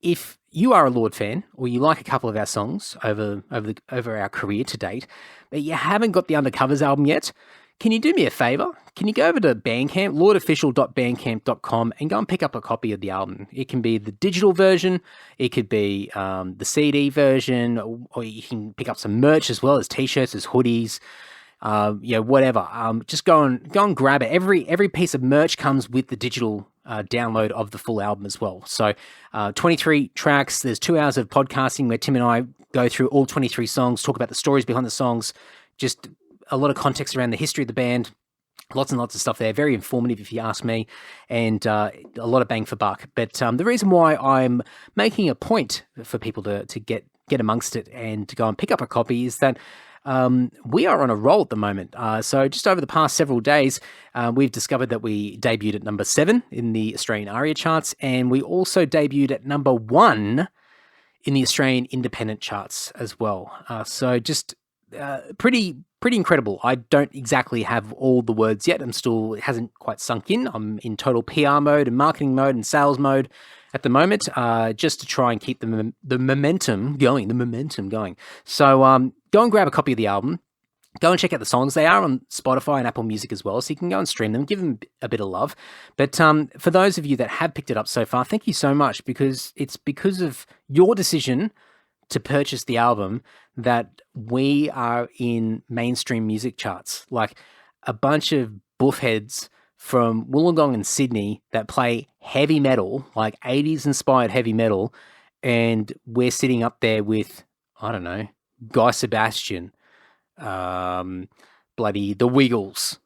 If you are a Lorde fan or you like a couple of our songs over our career to date, but you haven't got the Undercovers album yet, can you do me a favor? Can you go over to Bandcamp, lordeofficial.bandcamp.com, and go and pick up a copy of the album? It can be the digital version, it could be the CD version, or you can pick up some merch as well, as t-shirts, as hoodies, whatever. Just go and grab it. Every piece of merch comes with the digital download of the full album as well. So 23 tracks, there's 2 hours of podcasting where Tim and I go through all 23 songs, talk about the stories behind the songs, just a lot of context around the history of the band, lots and lots of stuff there. Very informative, if you ask me, and a lot of bang for buck. But the reason why I'm making a point for people to get amongst it and to go and pick up a copy is that we are on a roll at the moment. So just over the past several days, we've discovered that we debuted at number 7 in the Australian ARIA charts, and we also debuted at number 1 in the Australian independent charts as well. So just pretty incredible. I don't exactly have all the words yet. It hasn't quite sunk in. I'm in total PR mode and marketing mode and sales mode at the moment, just to try and keep the momentum going. So go and grab a copy of the album. Go and check out the songs. They are on Spotify and Apple Music as well, so you can go and stream them, give them a bit of love. But for those of you that have picked it up so far, thank you so much, because it's because of your decision to purchase the album that we are in mainstream music charts. Like a bunch of buffheads from Wollongong and Sydney that play heavy metal, like 80s inspired heavy metal, and we're sitting up there with, I don't know, Guy Sebastian, bloody The Wiggles,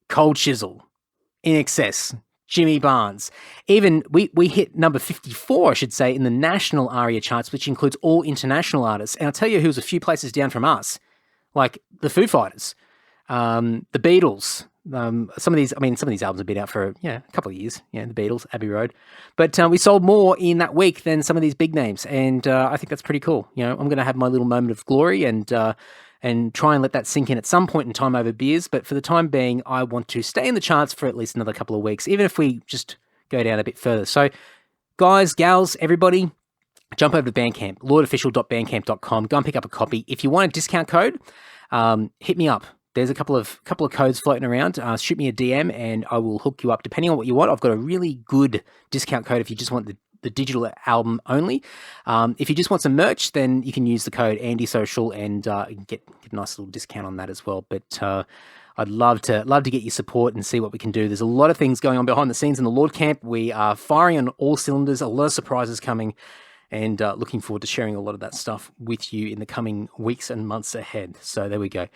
Cold Chisel, In Excess, Jimmy Barnes. Even we hit number 54, I should say, in the national ARIA charts, which includes all international artists. And I'll tell you who's a few places down from us, like the Foo Fighters, the Beatles. Some of these albums have been out for a couple of years. The Beatles, Abbey Road, but we sold more in that week than some of these big names, and I think that's pretty cool. I'm going to have my little moment of glory and try and let that sink in at some point in time over beers. But for the time being, I want to stay in the charts for at least another couple of weeks, even if we just go down a bit further. So, guys, gals, everybody, jump over to Bandcamp, lordeofficial.bandcamp.com. Go and pick up a copy. If you want a discount code, hit me up. There's a couple of codes floating around. Shoot me a DM and I will hook you up depending on what you want. I've got a really good discount code if you just want the digital album only. If you just want some merch, then you can use the code AndySocial and get a nice little discount on that as well. But I'd love to get your support and see what we can do. There's a lot of things going on behind the scenes in the Lorde camp. We are firing on all cylinders, a lot of surprises coming, and looking forward to sharing a lot of that stuff with you in the coming weeks and months ahead. So there we go.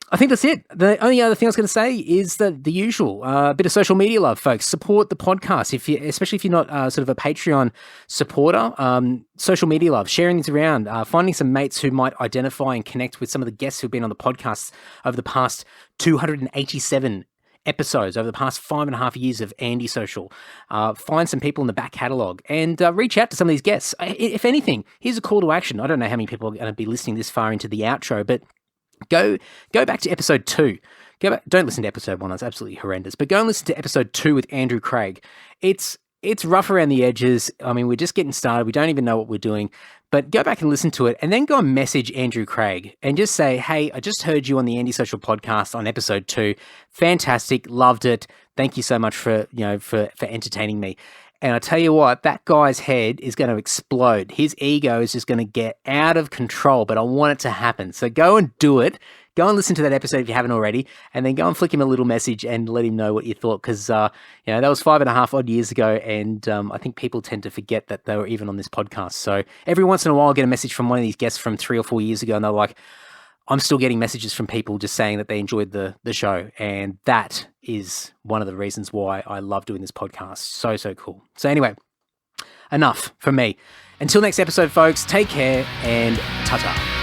I think that's it. The only other thing I was going to say is that the usual, a bit of social media love, folks. Support the podcast, especially if you're not sort of a Patreon supporter. Social media love, sharing these around, finding some mates who might identify and connect with some of the guests who've been on the podcast over the past 287 episodes, over the past 5.5 years of Andy Social. Find some people in the back catalogue and reach out to some of these guests. If anything, here's a call to action. I don't know how many people are going to be listening this far into the outro, but go back to episode 2. Don't listen to episode 1. That's absolutely horrendous. But go and listen to episode 2 with Andrew Craig. It's rough around the edges. I mean, we're just getting started. We don't even know what we're doing. But go back and listen to it and then go and message Andrew Craig and just say, hey, I just heard you on the Andy Social podcast on episode 2. Fantastic. Loved it. Thank you so much for entertaining me. And I tell you what, that guy's head is going to explode. His ego is just going to get out of control, but I want it to happen. So go and do it. Go and listen to that episode if you haven't already, and then go and flick him a little message and let him know what you thought, because that was 5.5 odd years ago, and I think people tend to forget that they were even on this podcast. So every once in a while, I get a message from one of these guests from 3 or 4 years ago, and they're like, I'm still getting messages from people just saying that they enjoyed the show, and that is one of the reasons why I love doing this podcast. So cool. So anyway, enough from me. Until next episode, folks, take care and ta-ta.